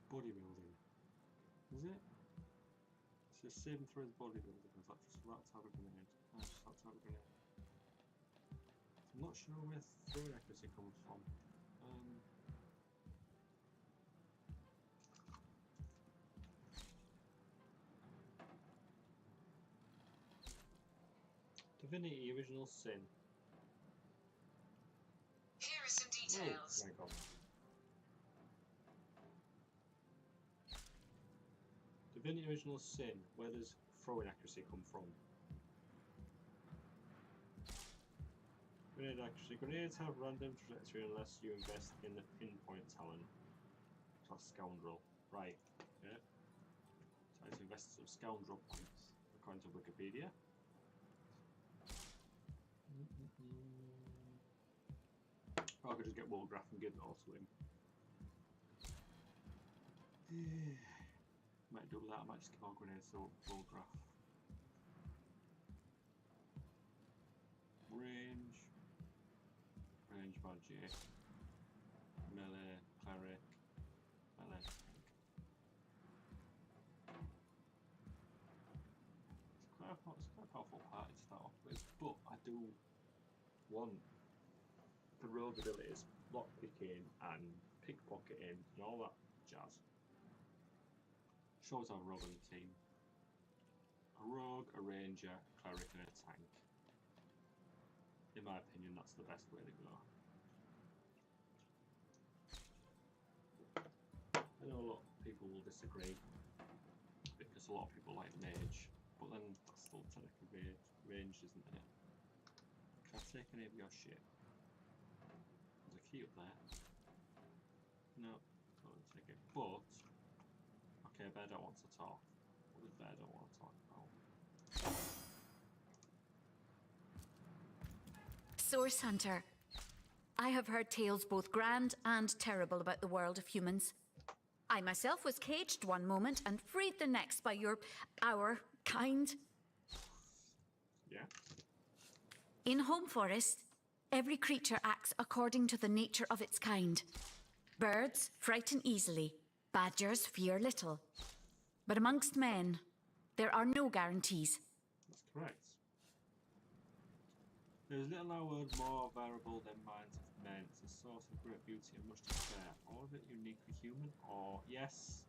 Bodybuilding. Is it? It says saving throws bodybuilding. Is that just that type of grenade? That's just that type of grenade. I'm not sure where throwing accuracy comes from. Divinity Original Sin. Here are some details. Oh my god. Divinity Original Sin. Where does throwing accuracy come from? Grenade accuracy. Grenades have random trajectory unless you invest in the pinpoint talent. That's scoundrel. Right. Yeah. So I invest some scoundrel points according to Wikipedia. Or I could just get Woolgraph and give it all to him. Might do that, I might just give all grenades to Woolgraph. Range magic. Melee, cleric, melee tank. It's quite a powerful party to start off with, but I do want the rogue abilities, lockpicking and pickpocketing and all that jazz. Shows our rogue on the team. rogue, a ranger, a cleric, and a tank. In my opinion, that's the best way to go. I know a lot of people will disagree because a lot of people like mage, but then that's still technically ranged, isn't it? Can I take any of your shit? There's a key up there. No, can't take it. But okay, Bear don't want to talk. What does Bear don't want to talk about? Source Hunter, I have heard tales both grand and terrible about the world of humans. I myself was caged one moment and freed the next by our kind. Yeah. In Home Forest, every creature acts according to the nature of its kind. Birds frighten easily, badgers fear little. But amongst men, there are no guarantees. That's correct. There is little in our world more variable than minds of men. It's a source of great beauty and much despair. All of it uniquely human, or yes,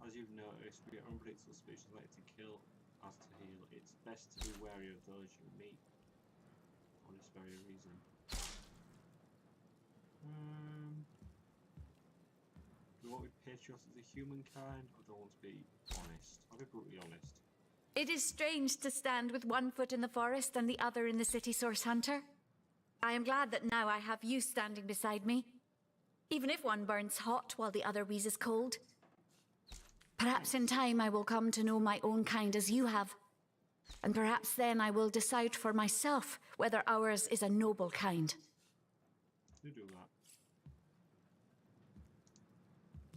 as you've noticed, we are unpredictable species like to kill as to heal. It's best to be wary of those you meet. For this very reason. Do you want to be patriotic as a humankind, or do you want to be honest? I'll be brutally honest. It is strange to stand with one foot in the forest and the other in the city, Source Hunter. I am glad that now I have you standing beside me, even if one burns hot while the other wheezes cold. Perhaps in time I will come to know my own kind as you have, and perhaps then I will decide for myself whether ours is a noble kind. You do that.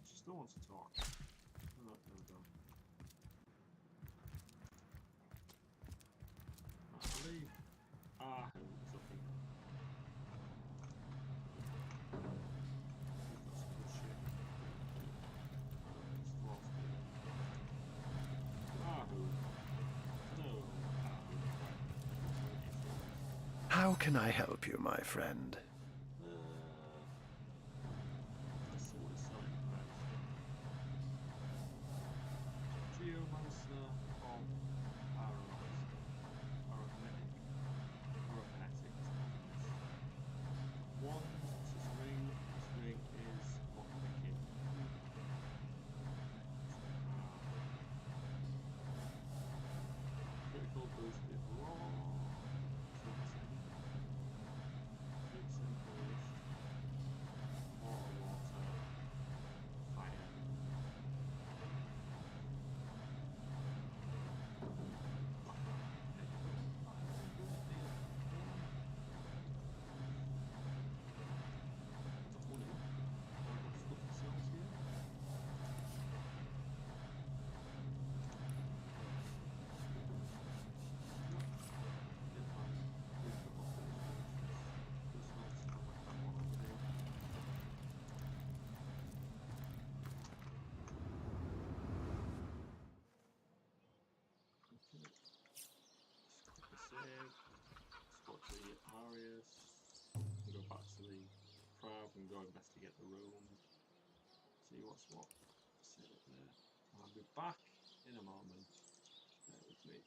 She still wants to talk. Oh, there we go. I believe. Something. That's good shit. No. How can I help you, my friend? Let's see what it's selling first. Geomancer of Aromatic. One, this ring. This ring is lockpicking. Critical boost with raw. Gibson boost. Water. Fire. Save. Spot to the Arius. Go back to the crab and go investigate the room. See what's what. Save it there. I'll be back in a moment. Bear with me.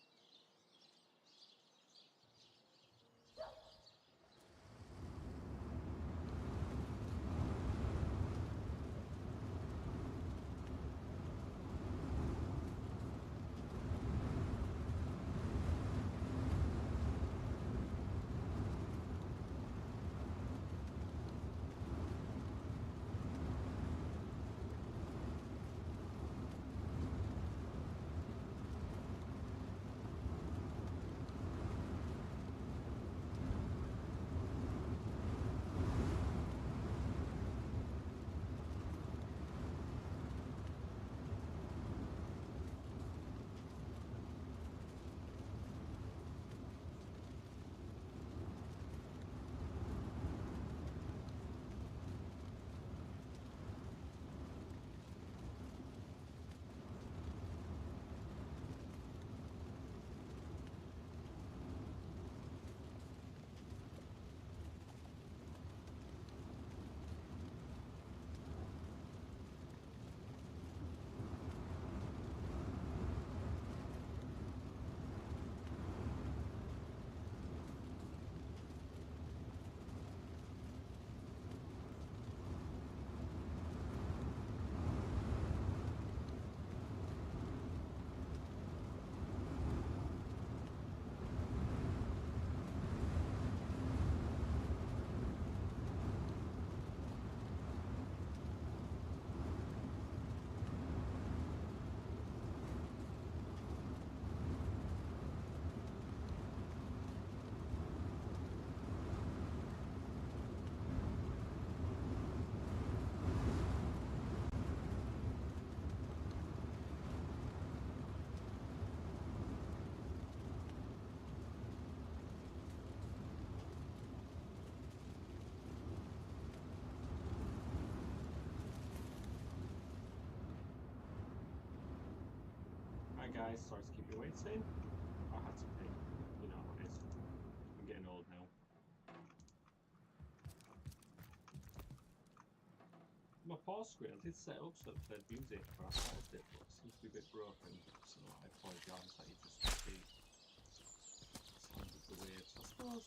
Hi guys, sorry to keep you waiting. I had to pay. You know how it is. I'm getting old now. My pause screen, I did set up so it played music when I paused it, but it seems to be a bit broken, so I apologise that you just see sounds of the waves. I suppose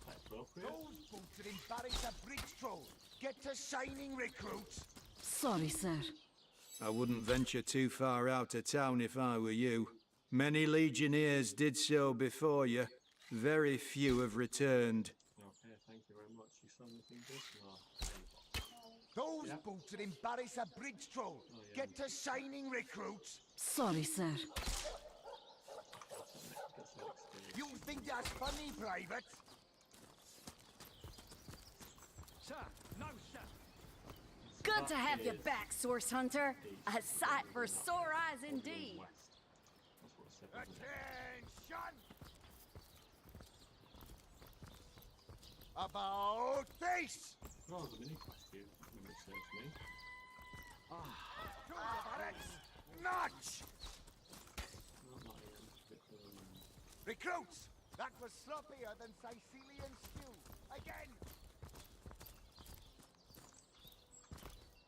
quite appropriate. Those boots are in barracks at Bridge Troll. Get to signing, recruits. Sorry, sir. I wouldn't venture too far out of town if I were you. Many legionnaires did so before you. Very few have returned. Okay, thank you very much. You saw anything good? No. Those boots are in barracks at Bridge Troll. Get to signing, recruits. Sorry, sir. You think that's funny, Private? Sir, no, sir. Good to have you back, Source Hunter. A sight for sore eyes indeed. Attention! About face! No, the mini quest here. When it serves me. To the barracks! Notch! Recruits! That was sloppier than Sicilian stew. Again!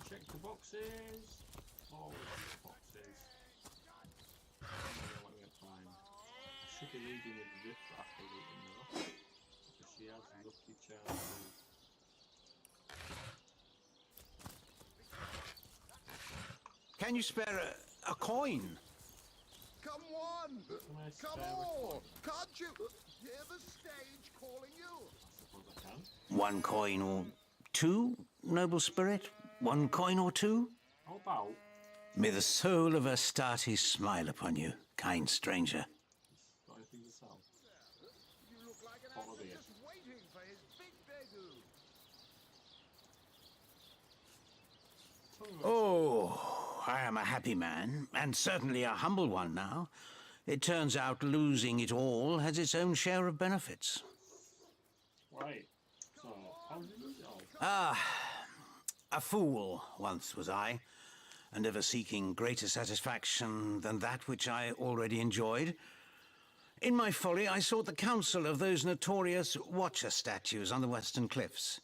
Check the boxes. Always check the boxes. I don't know what we're gonna find. I should be leading with Riff after looting though. Because she has lucky charms. Can you spare a coin? Come on! Come on! Can't you hear the stage calling you? I suppose I can. One coin or two, noble spirit? One coin or two? How about? May the soul of Astartes smile upon you, kind stranger. Got anything to sell? You look like an Follow actor me. just waiting for his big debut. Oh, I am a happy man, and certainly a humble one now. It turns out losing it all has its own share of benefits. Right. So, how did you lose it all? Ah, a fool once was I, and ever seeking greater satisfaction than that which I already enjoyed. In my folly, I sought the counsel of those notorious Watcher statues on the western cliffs.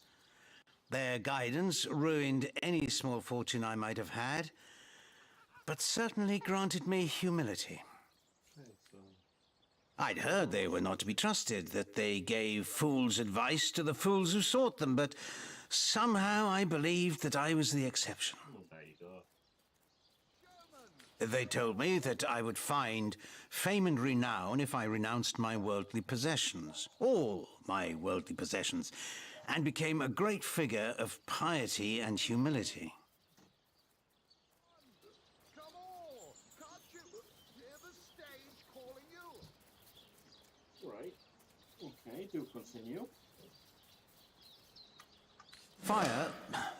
Their guidance ruined any small fortune I might have had, but certainly granted me humility. Okay, so I'd heard they were not to be trusted, that they gave fools advice to the fools who sought them, but somehow I believed that I was the exception. well, there you go. They told me that I would find fame and renown if I renounced my worldly possessions, all my worldly possessions, and became a great figure of piety and humility. Come on! Can't you hear the stage calling you? Right. Okay, do continue. Fire,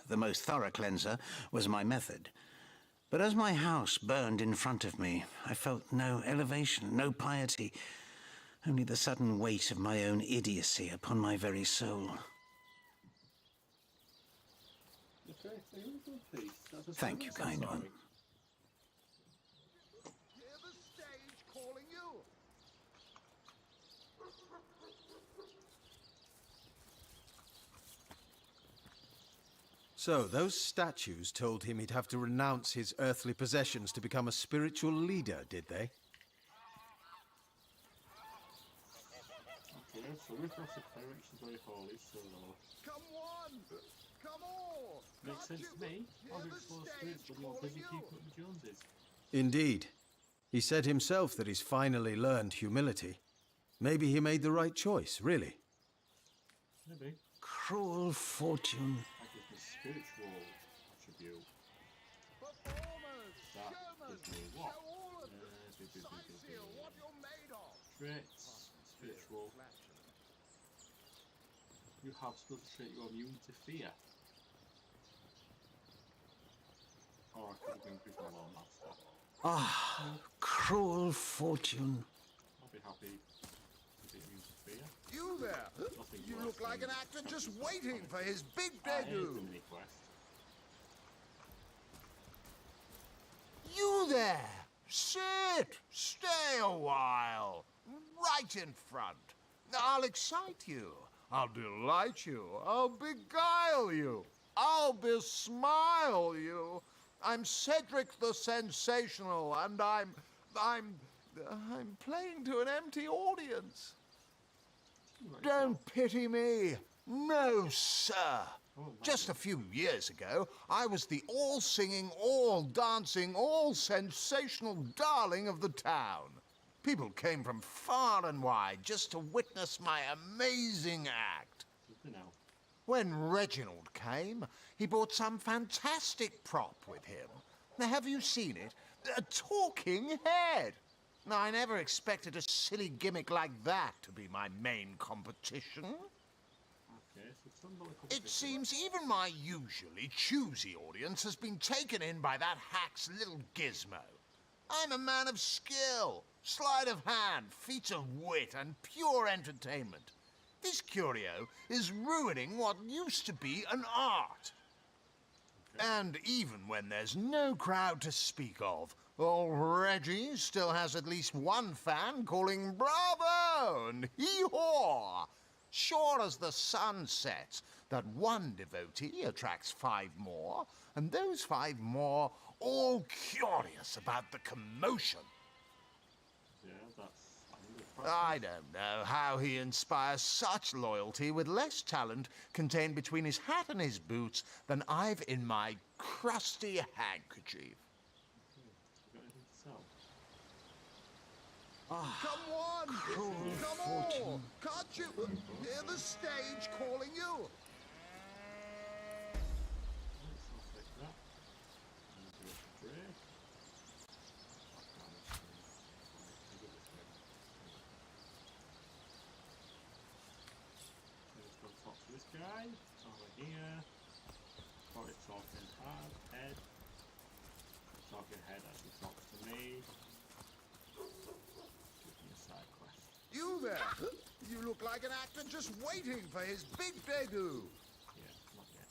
the most thorough cleanser, was my method. But as my house burned in front of me, I felt no elevation, no piety, only the sudden weight of my own idiocy upon my very soul. Okay, so you're in a good piece. That's a Thank you, service, I'm kind sorry. one. Hear the stage calling you. So, those statues told him he'd have to renounce his earthly possessions to become a spiritual leader, did they? Okay, so Riff Raff's a cleric, she's very holy, so Come on! Come on! makes Can't sense you to me. hear I'll the explore stage spirits when you're calling busy you? keeping up with Joneses. Indeed. He said himself that he's finally learned humility. Maybe he made the right choice, really. Maybe. Cruel fortune. That gives me spiritual attribute. Performers! That Showmen! gives me what? Show all of the Do. sights here what you're made of! Traits, spiritual. You have spiritual trait, you're immune to fear. Or I could have been Gryffindor Master. Ah, cruel fortune. I'll be happy to be immune to fear. You there! Nothing You worse look like than- an actor just waiting for his big Here's the debut! mini quest. You there! Sit! Stay a while. Right in front. I'll excite you. I'll delight you. I'll beguile you. I'll besmile you. I'm Cedric the Sensational, and I'm playing to an empty audience. Don't pity me. No, sir. Just a few years ago, I was the all-singing, all-dancing, all-sensational darling of the town. People came from far and wide just to witness my amazing act. When Reginald came, he brought some fantastic prop with him. Now, have you seen it? A talking head. Now, I never expected a silly gimmick like that to be my main competition. It seems even my usually choosy audience has been taken in by that hack's little gizmo. I'm a man of skill, sleight of hand, feats of wit, and pure entertainment. This curio is ruining what used to be an art. And even when there's no crowd to speak of, old Reggie still has at least one fan calling bravo and hee-haw. Sure as the sun sets, that one devotee attracts 5 more, and those 5 more all curious about the commotion. I don't know how he inspires such loyalty with less talent contained between his hat and his boots than I've in my crusty handkerchief. Come on! Come on! Can't you hear the stage calling you? This guy over here. Got his talking head. Talking head actually talks to me. Give me a side quest. You there! You look like an actor just waiting for his big debut. Yeah, not yet.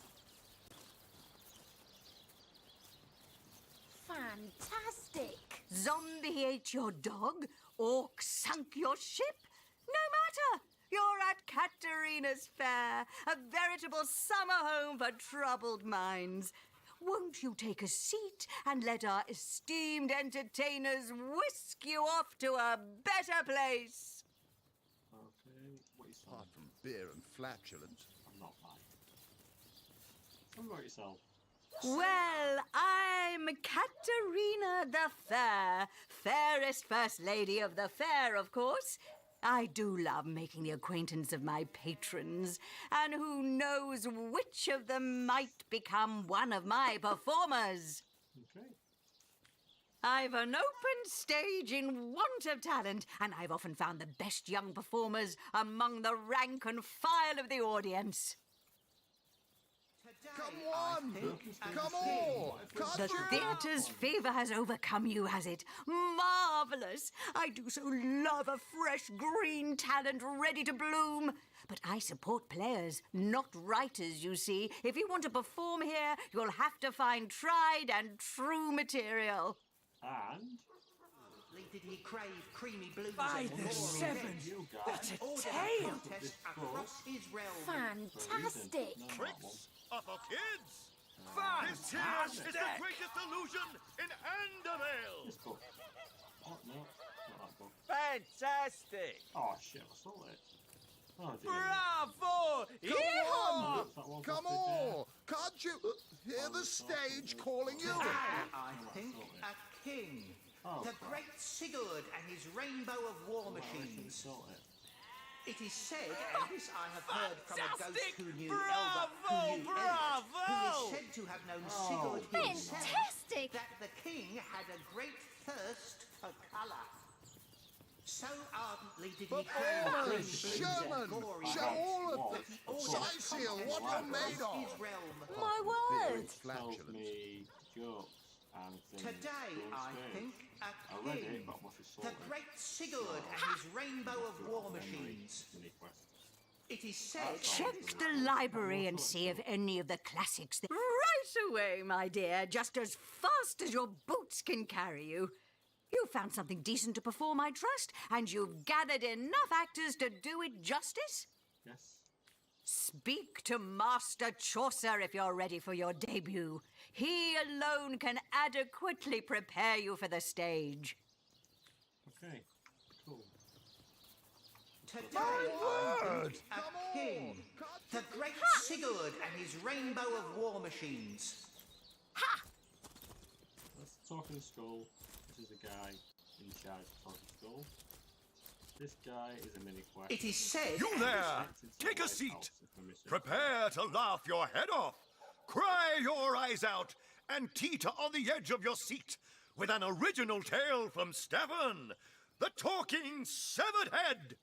Fantastic! Zombie ate your dog? Orc sunk your ship? No matter! You're at Katerina's Fair, a veritable summer home for troubled minds. Won't you take a seat and let our esteemed entertainers whisk you off to a better place? Okay, what are you saying? Apart from beer and flatulence. I'm not buying. Tell me about yourself. Well, I'm Katerina the Fair, fairest first lady of the fair, of course. I do love making the acquaintance of my patrons, and who knows which of them might become one of my performers. Okay. I've an open stage in want of talent, and I've often found the best young performers among the rank and file of the audience. Come on! Come on! The theatre's favor has overcome you, has it? Marvelous! I do so love a fresh green talent ready to bloom. But I support players, not writers, you see. If you want to perform here, you'll have to find tried and true material. And? Did he crave creamy blues? By the seven, that's a tale! Fantastic! Tricks are for kids! This here is the greatest illusion in Andamale! This book. Oh, no, not that book. Fantastic! Oh, shit, I saw it. Oh, dear. Bravo! Come on! Come on! Can't you hear the stage calling you? I think a king. The great Sigurd and his rainbow of war machines. It is said, and this I have heard from a ghost who knew Elba, who knew Elliot, who is said to have known Sigurd himself, Fantastic! that the king had a great thirst for colour. So ardently did he crave Performers, blues showmen, and gory show heads all of that the he always Sisil, what you're made of. his realm. My word! Tells me jokes and things. Today, I think, I a read king, it, but must have saw the it. great Sigurd and his rainbow of war machines. It is said... Check the library and see if any of the classics... Right away, my dear, just as fast as your boots can carry you. You found something decent to perform, I trust, and you've gathered enough actors to do it justice? Yes. Speak to Master Chaucer if you're ready for your debut. He alone can adequately prepare you for the stage. Okay, cool. Today, My word! a king, the great Sigurd and his rainbow of war machines. That's Talking Skull. This is the guy in charge of Talking Skull. This guy is a mini quest. It is said... You there! Take a seat! Prepare to laugh your head off! Cry your eyes out! And teeter on the edge of your seat with an original tale from Stefan, the Talking Severed Head!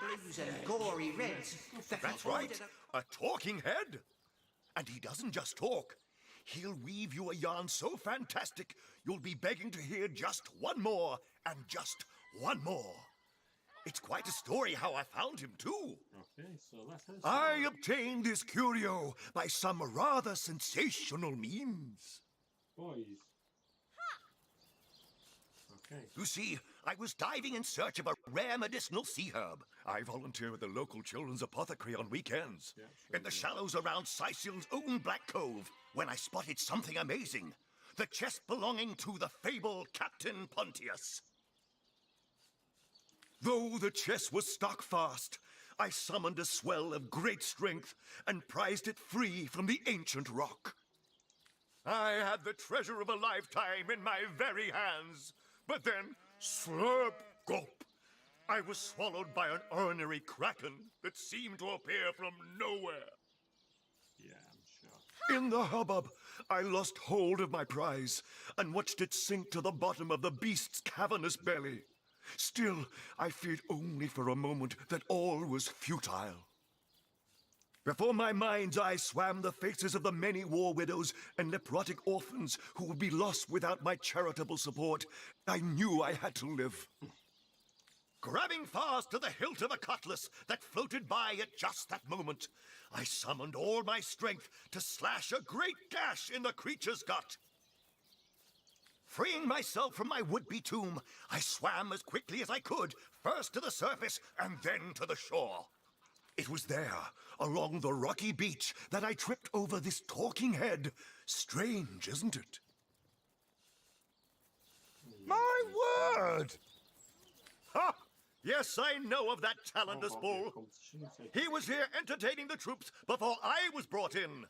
Blues and gory reds. That's right, a talking head. And he doesn't just talk. He'll weave you a yarn so fantastic, you'll be begging to hear just one more, and just one more. It's quite a story how I found him, too. Okay, so let's head I obtained this curio by some rather sensational means. Boys. Okay. You see, I was diving in search of a rare medicinal sea herb. I volunteer with the local children's apothecary on weekends. In the shallows around Sicil's own Black Cove, when I spotted something amazing. The chest belonging to the fabled Captain Pontius. Though the chest was stuck fast, I summoned a swell of great strength and prized it free from the ancient rock. I had the treasure of a lifetime in my very hands, but then, slurp, gulp, I was swallowed by an ornery kraken that seemed to appear from nowhere. Yeah, I'm sure. In the hubbub, I lost hold of my prize and watched it sink to the bottom of the beast's cavernous belly. Still, I feared only for a moment that all was futile. Before my mind's eye swam the faces of the many war widows and leprotic orphans who would be lost without my charitable support. I knew I had to live. Grabbing fast to the hilt of a cutlass that floated by at just that moment, I summoned all my strength to slash a great gash in the creature's gut. Freeing myself from my would-be tomb, I swam as quickly as I could, first to the surface and then to the shore. It was there, along the rocky beach, that I tripped over this talking head. Strange, isn't it? My word! Ha! Yes, I know of that talentless bull. He was here entertaining the troops before I was brought in.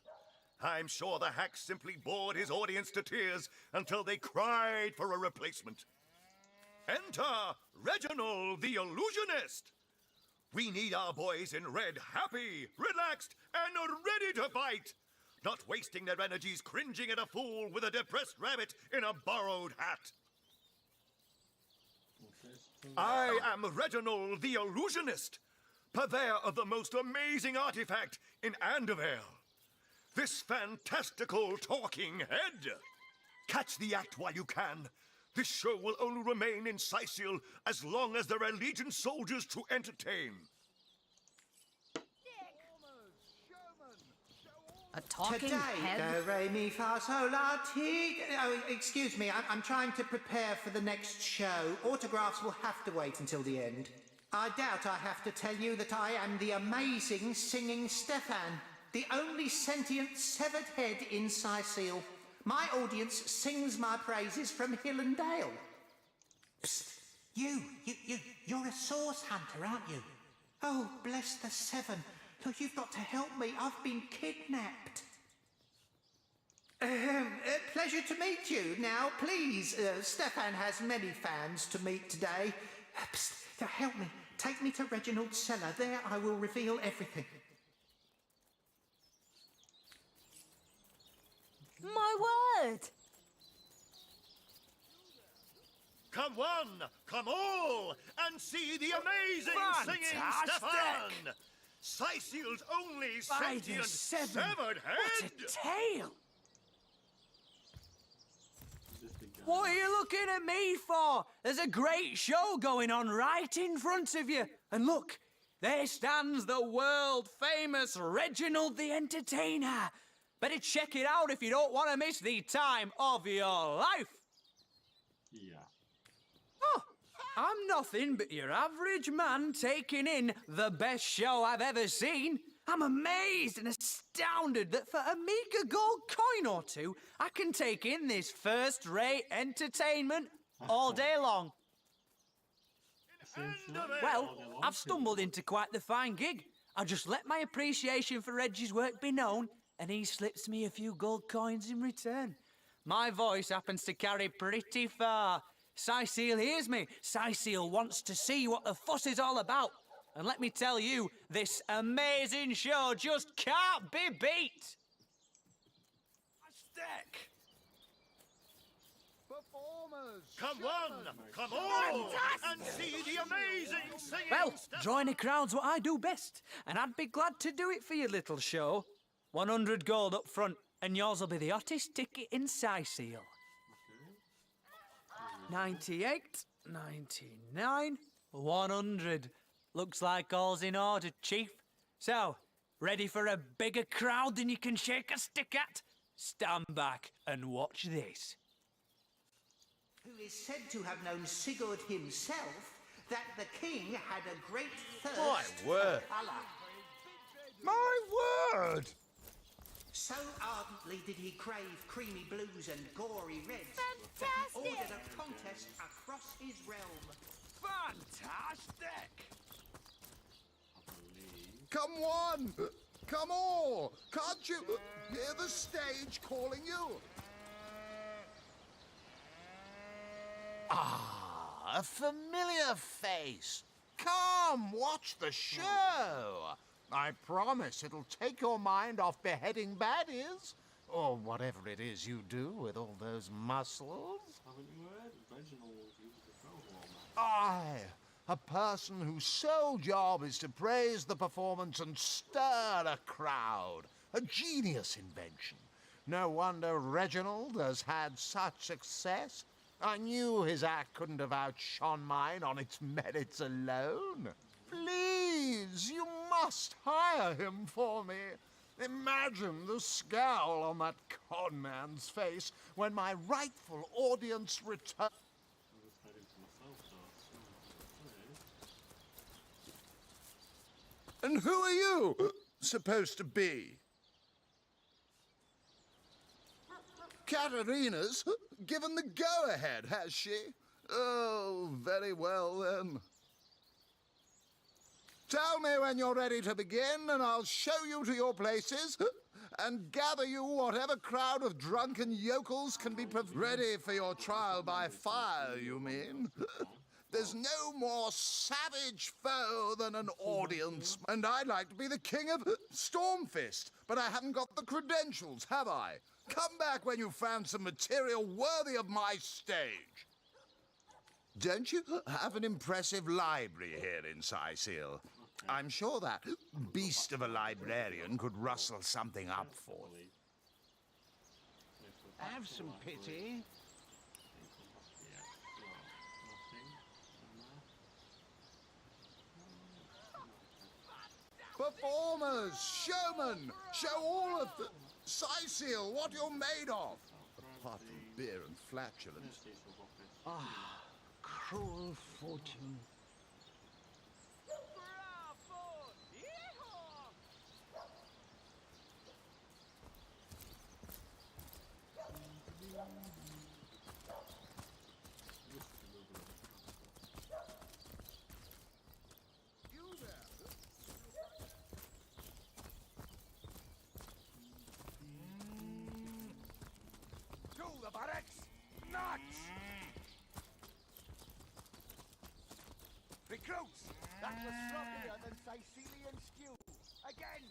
I'm sure the hack simply bored his audience to tears until they cried for a replacement. Enter Reginald the Illusionist. We need our boys in red happy, relaxed, and ready to fight. Not wasting their energies cringing at a fool with a depressed rabbit in a borrowed hat. I am Reginald the Illusionist, purveyor of the most amazing artifact in Andevale. This fantastical talking head. Catch the act while you can. This show will only remain in Sicil as long as there are Legion soldiers to entertain. A talking Today, head? do, re, mi, fa, sol, la, ti. Oh, excuse me, I'm trying to prepare for the next show. Autographs will have to wait until the end. I doubt I have to tell you that I am the amazing singing Stefan, the only sentient severed head in Sicil. My audience sings my praises from hill and dale. Psst. You're a source hunter, aren't you? Oh, bless the seven. Look, you've got to help me. I've been kidnapped. Pleasure to meet you. Now, please, Stefan has many fans to meet today. Psst, now help me. Take me to Reginald's cellar. There I will reveal everything. My word! Come one, come all, and see the amazing singing Fantastic! Stefan! Sicil's only By the sentient seven. severed head! What a tale! Just the guy. What are you looking at me for? There's a great show going on right in front of you. And look, there stands the world-famous Reginald the Entertainer. Better check it out if you don't want to miss the time of your life. I'm nothing but your average man taking in the best show I've ever seen. I'm amazed and astounded that for a meager gold coin or two, I can take in this first-rate entertainment all day long. Well, I've stumbled into quite the fine gig. I just let my appreciation for Reggie's work be known, and he slips me a few gold coins in return. My voice happens to carry pretty far. Cecile hears me. Cecile wants to see what the fuss is all about. And let me tell you, this amazing show just can't be beat. Stick! Performers! Come on! Come on! And see the amazing singing Well, stuff! drawing a crowd's what I do best, and I'd be glad to do it for your little show. 100 gold up front, and yours will be the hottest ticket in Cecile. 98, 99, 100. Looks like all's in order, Chief. So, ready for a bigger crowd than you can shake a stick at? Stand back and watch this. Who is said to have known Sigurd himself, that the king had a great thirst My word. for colour. My word! So ardently did he crave creamy blues and gory reds that he ordered a contest across his realm. Fantastic! Come one! Come all! Can't you hear the stage calling you? Ah, a familiar face. Come, watch the show. I promise it'll take your mind off beheading baddies, or whatever it is you do with all those muscles. Haven't you heard? Reginald uses the throw warmer. I, a person whose sole job is to praise the performance and stir a crowd. A genius invention. No wonder Reginald has had such success. I knew his act couldn't have outshone mine on its merits alone. Please, you must hire him for me. Imagine the scowl on that con man's face when my rightful audience returns. And who are you supposed to be? Katarina's given the go-ahead, has she? Oh, very well then. Tell me when you're ready to begin, and I'll show you to your places and gather you whatever crowd of drunken yokels can be ready for your trial by fire, you mean? There's no more savage foe than an audience, and I'd like to be the king of Stormfist, but I haven't got the credentials, have I? Come back when you've found some material worthy of my stage. Don't you have an impressive library here in Cecile? I'm sure that beast of a librarian could rustle something up for you. Have some pity. Performers, showmen, show all of Cecile what you're made of. Apart from beer and flatulence. Ah, cruel fortune. To the barracks! Nuts! Recruits, that was sloppier than Sicilian stew. Again!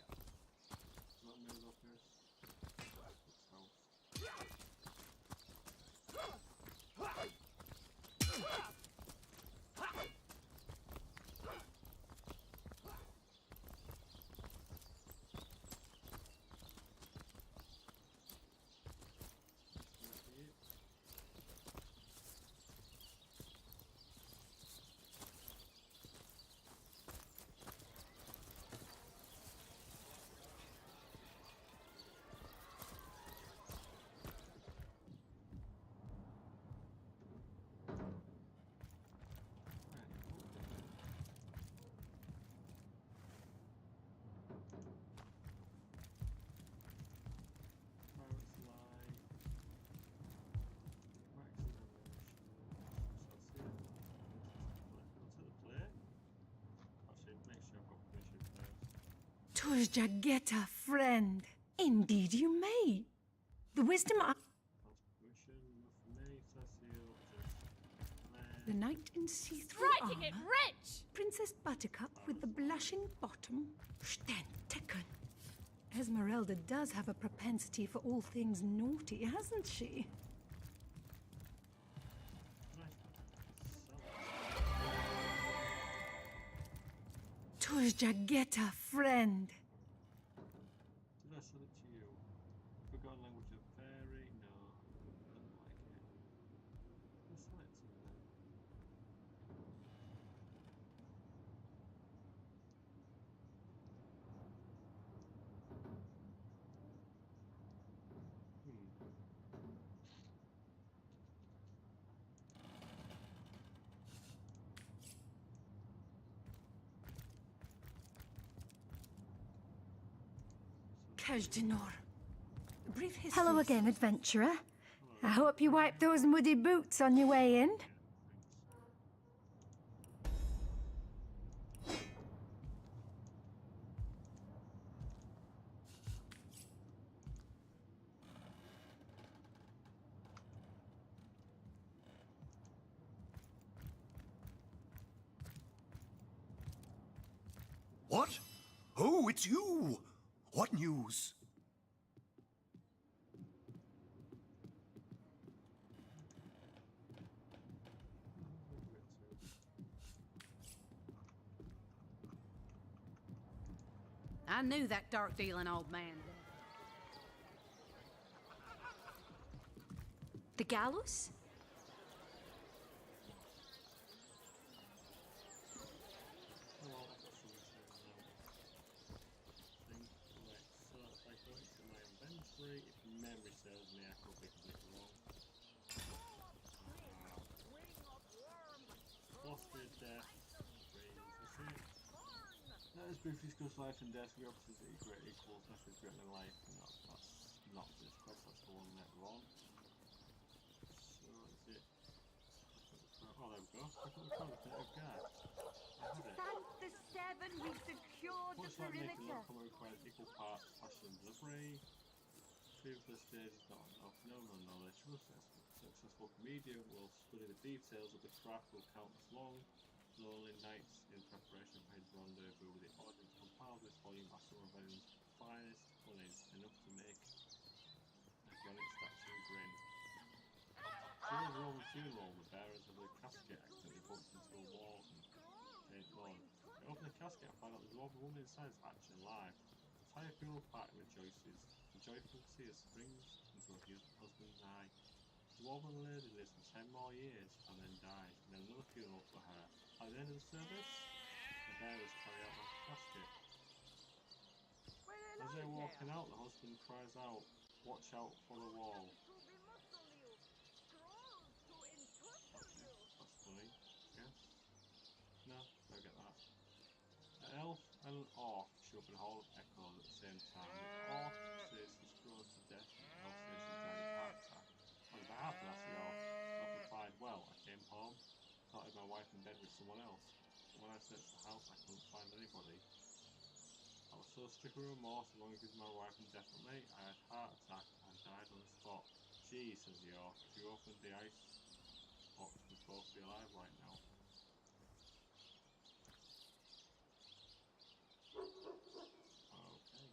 Tuzja get a friend. Indeed you may. The wisdom I... The knight in see-through Striking it armor. rich! Princess Buttercup with the blushing bottom. Stenticken. Esmeralda does have a propensity for all things naughty, hasn't she? Tuzja get a friend. Did I sell it to you? Forgotten language of fairy? No, I don't like it. Did I sell it to you then? Kajdanor. Brief history. Hello again, adventurer. I hope you wiped those muddy boots on your way in. What? Oh, it's you! What news? I knew that dark-dealing old man. The gallows? If memory serves me, I could be completely wrong. Fostered death. That is briefly discuss life and death. We obviously great equals death is greater than life. No, that's not this quest, that's the one later on. So is it? Oh, there we go. I got the qualitative guard. I had it. Thank the seven, we secured the Much like making perimeter. an outcome requires equal parts passion and delivery. Previous stage is not enough. No knowledge. Successful comedian will study the details of the craft, will count as long, lonely nights in preparation for his rendezvous with the audience. Compile this volume of some of Venom's finest punnings, enough to make a granite statue grin. During the Roman funeral, the bearers of the casket accidentally bumped into a wall and St. Lord. They open the casket and find out the dwarven woman inside is actually alive. The entire funeral party rejoices. The joyful tear springs into her husband's eye. The dwarven lady lives for 10 more years and then dies, and then another funeral for her. At the end of the service, the bearers carry out the casket. As they're walking out, the husband cries out, "Watch out for the wall." That's funny, I guess. No, don't get that. An elf and an orc show up in a hall of echoes at the same time. The orc says he's froze to death, and the elf says he died of a heart attack. On behalf of that, the orc, elf replied, "Well, I came home, thought I had my wife in bed with someone else. But when I searched the house, I couldn't find anybody. I was so stricken with remorse, as long as it was my wife indefinitely, I had a heart attack and died on the spot." "Gee," says the orc, "if you opened the ice box, we'd both be alive right now." Okay.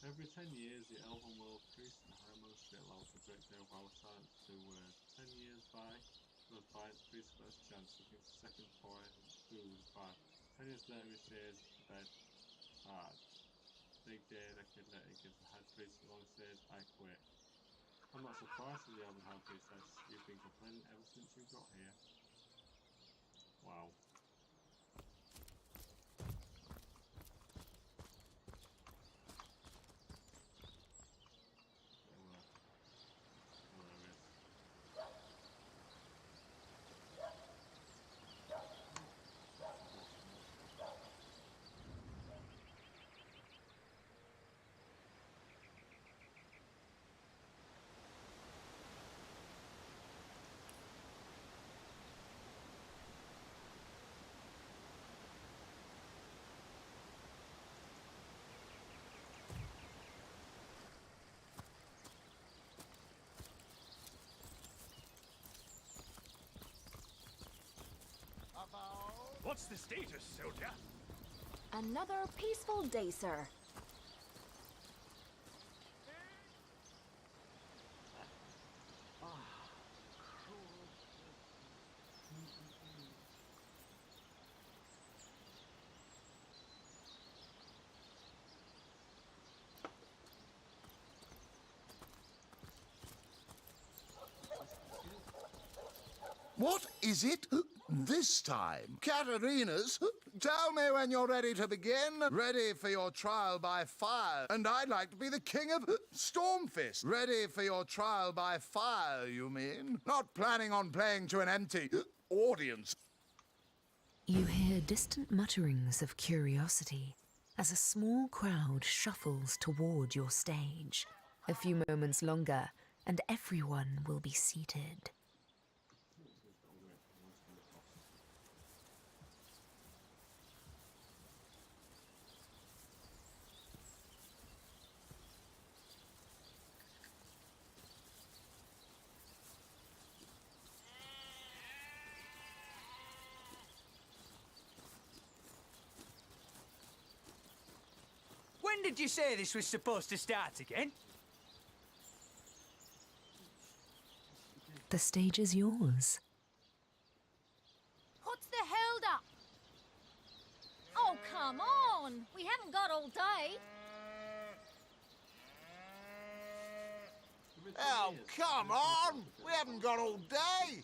Every 10 years, the Elven World Priest and High Magistrate allow to break down vow silence for 2 words. 10 years goes by, the priest's first chance, looking for second point, food, bad. 10 years later, he says, bed, hard. Big day, naked letter, he gives the head priest a long says, "I quit." "I'm not surprised," says the Elven High Priestess. "You've been complaining ever since you got here." Wow. What's the status, soldier? Another peaceful day, sir. What is it this time? Katarina's? Tell me when you're ready to begin. Ready for your trial by fire. And I'd like to be the king of Stormfist. Ready for your trial by fire, you mean? Not planning on playing to an empty audience. You hear distant mutterings of curiosity as a small crowd shuffles toward your stage. A few moments longer, and everyone will be seated. When did you say this was supposed to start again? The stage is yours. What's the held up? Oh, come on! We haven't got all day. Oh, come on! We haven't got all day!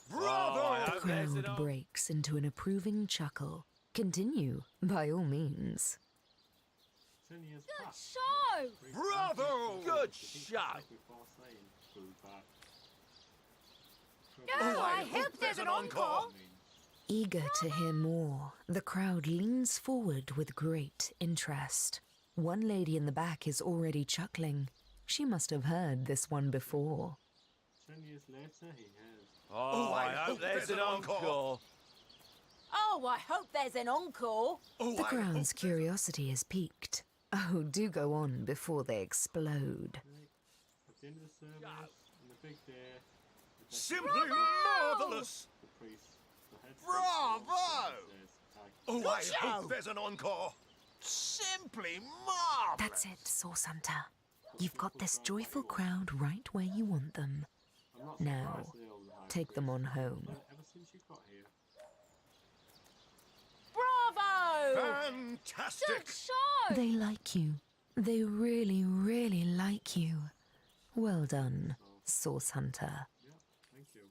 Bravo! The crowd breaks into an approving chuckle. Continue, by all means. Good show! Bravo! Good shot! No, I hope there's an encore! Eager to hear more, the crowd leans forward with great interest. One lady in the back is already chuckling. She must have heard this one before. 10 years later, he has. Oh, I hope there's an encore. Oh, I hope there's an encore. The crowd's curiosity is piqued. Oh, do go on before they explode. At the end of the service, on the big day, Simply marvelous! the priest, the head Bravo! Oh, I hope there's an encore. Simply marvelous! That's it, Source Hunter. You've got this joyful crowd right where you want them. Now, take them on home. Ever since you got here. Bravo! Fantastic! Good show! They like you. They really, really like you. Well done, Source Hunter. Yeah, thank you.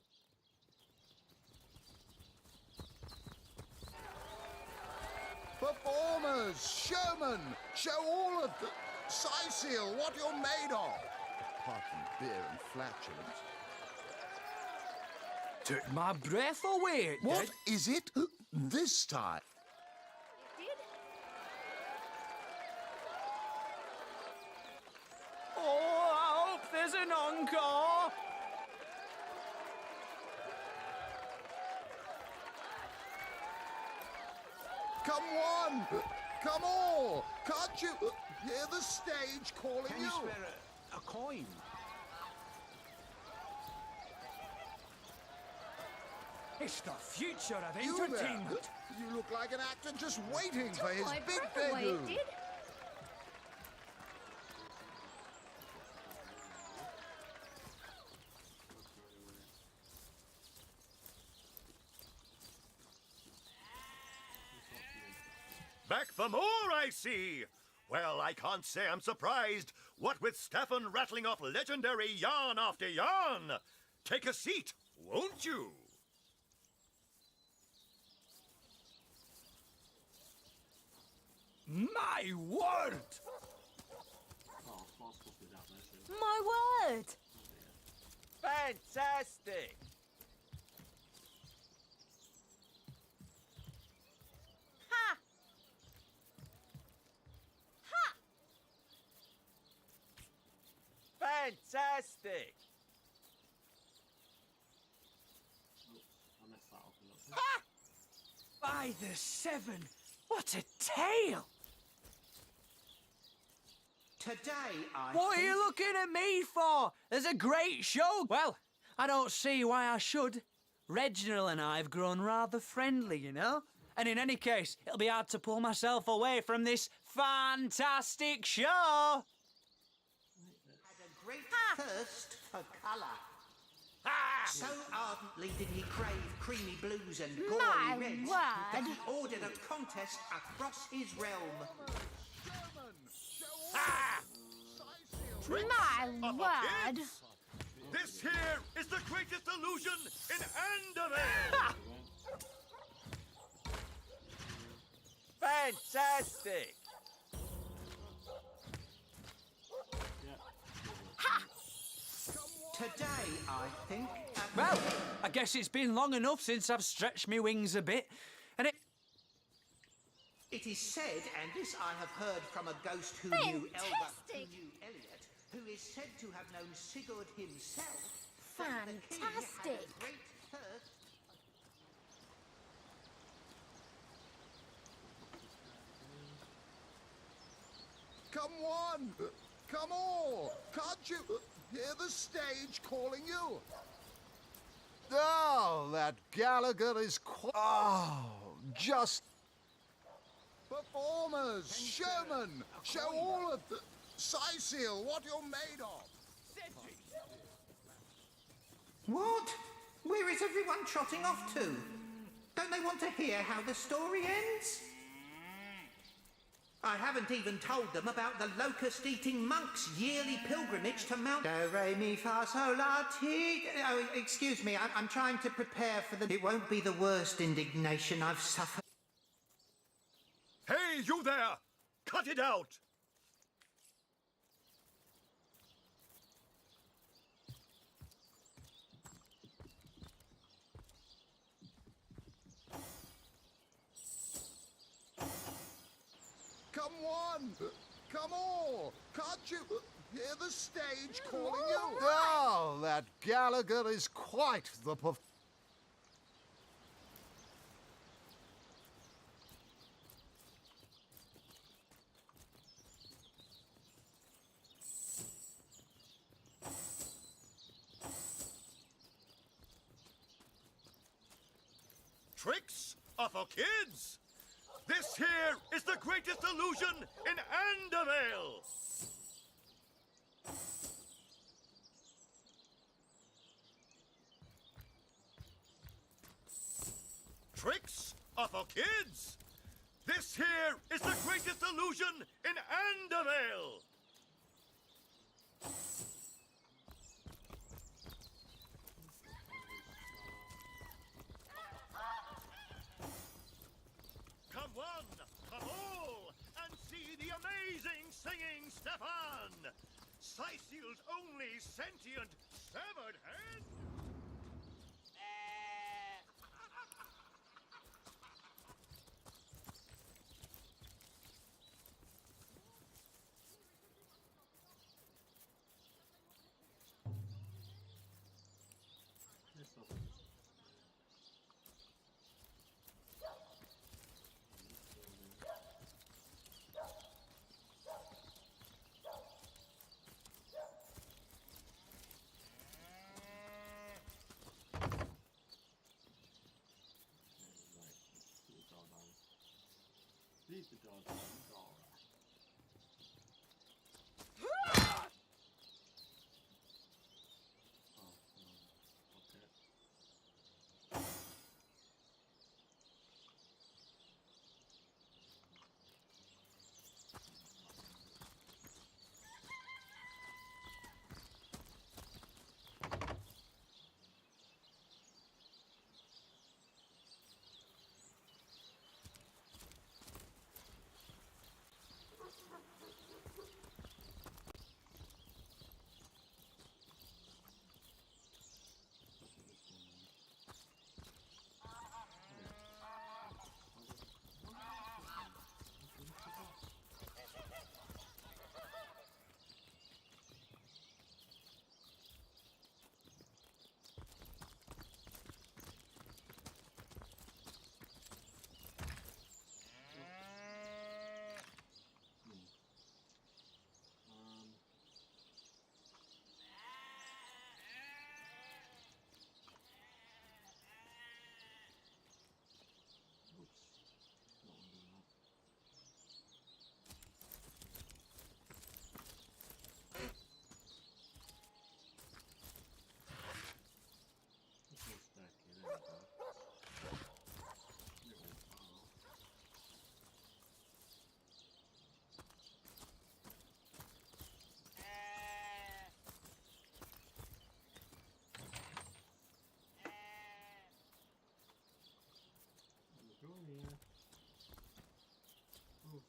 Performers, showmen, show all of the Sicil what you're made of. Apart from beer and flatulence. Took my breath away, it What did. is it this time? Oh, I hope there's an encore. Come one, come all. Can't you hear the stage calling Can you spare a coin? It's the future of You there. entertainment. You look like an actor just waiting for his My big breath away, debut. it did. Back for more, I see. Well, I can't say I'm surprised. What with Stefan rattling off legendary yarn after yarn. Take a seat, won't you? My word! Oh, Paul's supposed to be down there too. My word! Fantastic! Ha! Ha! Fantastic! I messed that up a little bit. Ha! By the seven! What a tale! Today, I What are think... you looking at me for? There's a great show. Well, I don't see why I should. Reginald and I have grown rather friendly, you know? And in any case, it'll be hard to pull myself away from this fantastic show! Had a great thirst for colour. So ardently did he crave creamy blues and gory My reds word. that he ordered a contest across his realm. My word. This here is the greatest illusion in Endervale! Fantastic! Today, I think. Well, I guess it's been long enough since I've stretched my wings a bit, and it... It is said, and this I have heard from a ghost who knew Elba, who knew Elliot, who is said to have known Sigurd himself. that the king had a Fantastic. great thirst. Come one! Come all! Can't you hear the stage calling you? Oh, that Gallagher is just... Performers, showmen, show all of the... Sicil, what you're made of. What? Where is everyone trotting off to? Don't they want to hear how the story ends? I haven't even told them about the locust-eating monks' yearly pilgrimage to Mount... Do, re, mi, fa, sol, la, ti... Oh, excuse me, I'm trying to prepare for the... It won't be the worst indignation I've suffered. Hey, you there! Cut it out! Come one! Come all! Can't you hear the stage calling you? Oh, that Gallagher is quite the Tricks are for kids! This here is the greatest illusion in Endervale! Tricks are for kids! This here is the greatest illusion in Endervale! Come one, come all, and see the amazing singing Stefan! Sicil's only sentient severed head! Leave the door down, Dora.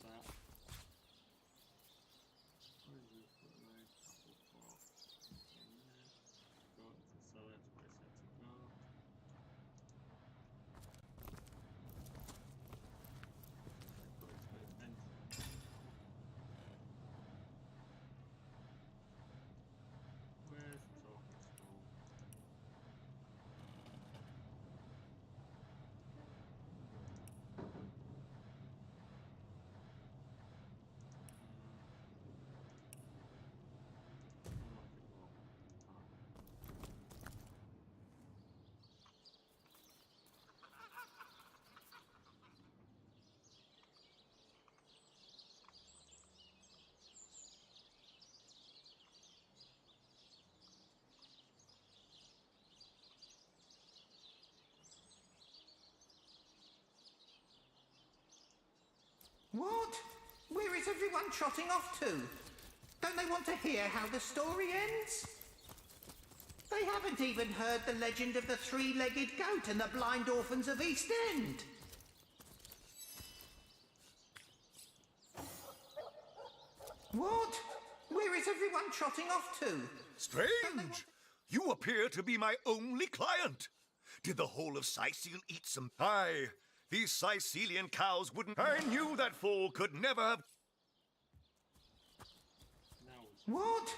that. Where is it? Apple pork. Go to sell it. Where is it to go? Put it to my inventory. Where's the talking stone? What? Where is everyone trotting off to? Don't they want to hear how the story ends? They haven't even heard the legend of the three-legged goat and the blind orphans of East End. What? Where is everyone trotting off to? Strange! You appear to be my only client. Did the whole of Sicile eat some? Aye, these Sicilian cows wouldn't. I knew that fool could never have. What?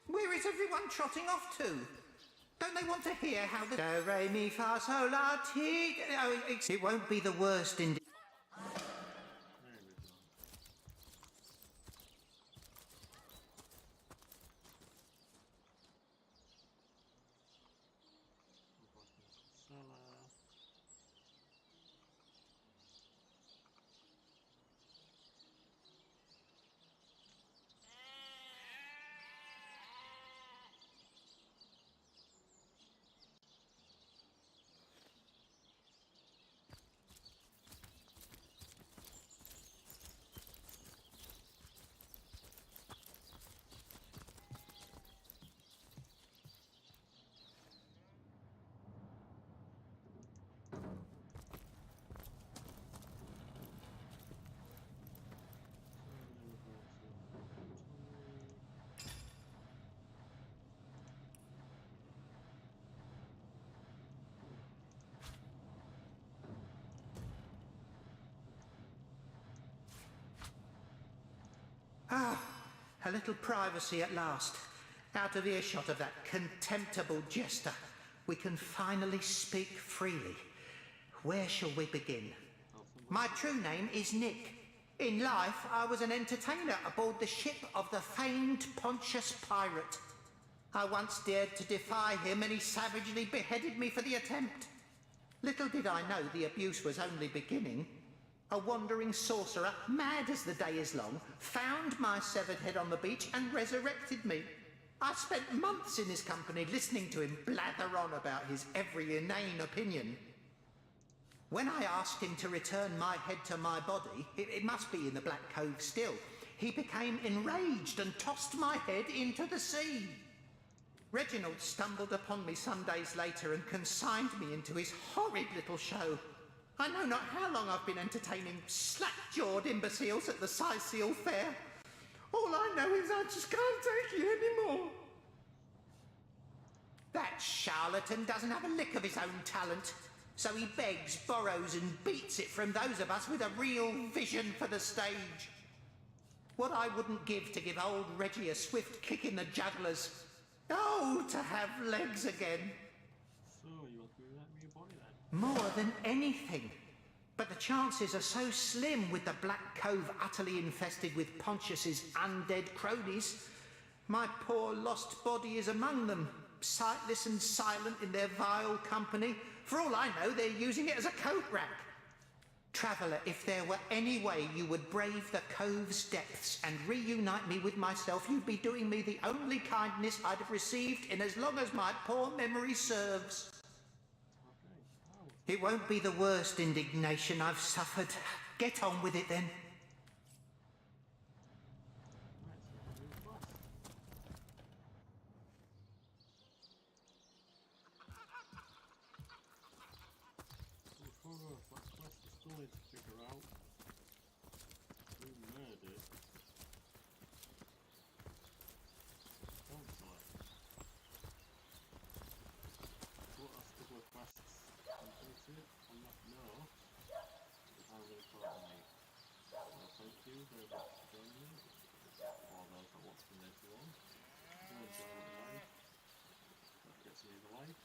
Where is everyone trotting off to? Don't they want to hear how the... Do, re, mi, fa, sol, la, ti... Oh, it won't be the worst in... Ah, a little privacy at last. Out of earshot of that contemptible jester. We can finally speak freely. Where shall we begin? My true name is Nick. In life, I was an entertainer aboard the ship of the famed Pontius Pirate. I once dared to defy him and he savagely beheaded me for the attempt. Little did I know the abuse was only beginning. A wandering sorcerer, mad as the day is long, found my severed head on the beach and resurrected me. I spent months in his company listening to him blather on about his every inane opinion. When I asked him to return my head to my body, it must be in the Black Cove still, he became enraged and tossed my head into the sea. Reginald stumbled upon me some days later and consigned me into his horrid little show. I know not how long I've been entertaining slack-jawed imbeciles at the Sicile Fair. All I know is I just can't take it anymore. That charlatan doesn't have a lick of his own talent, so he begs, borrows and beats it from those of us with a real vision for the stage. What I wouldn't give to give old Reggie a swift kick in the jugglers. Oh, to have legs again. So, you want to let me a body then? More than anything. But the chances are so slim with the Black Cove utterly infested with Pontius's undead cronies. My poor lost body is among them, sightless and silent in their vile company. For all I know, they're using it as a coat rack. Traveller, if there were any way you would brave the cove's depths and reunite me with myself, you'd be doing me the only kindness I'd have received in as long as my poor memory serves. It won't be the worst indignation I've suffered. Get on with it then. Still need to figure out who murdered. Don't select. What last couple of quests completed? On that note, I'm going to call it a night. So thank you very much for joining me, or those that watch me later on. If you enjoy what you like, don't forget to leave a like,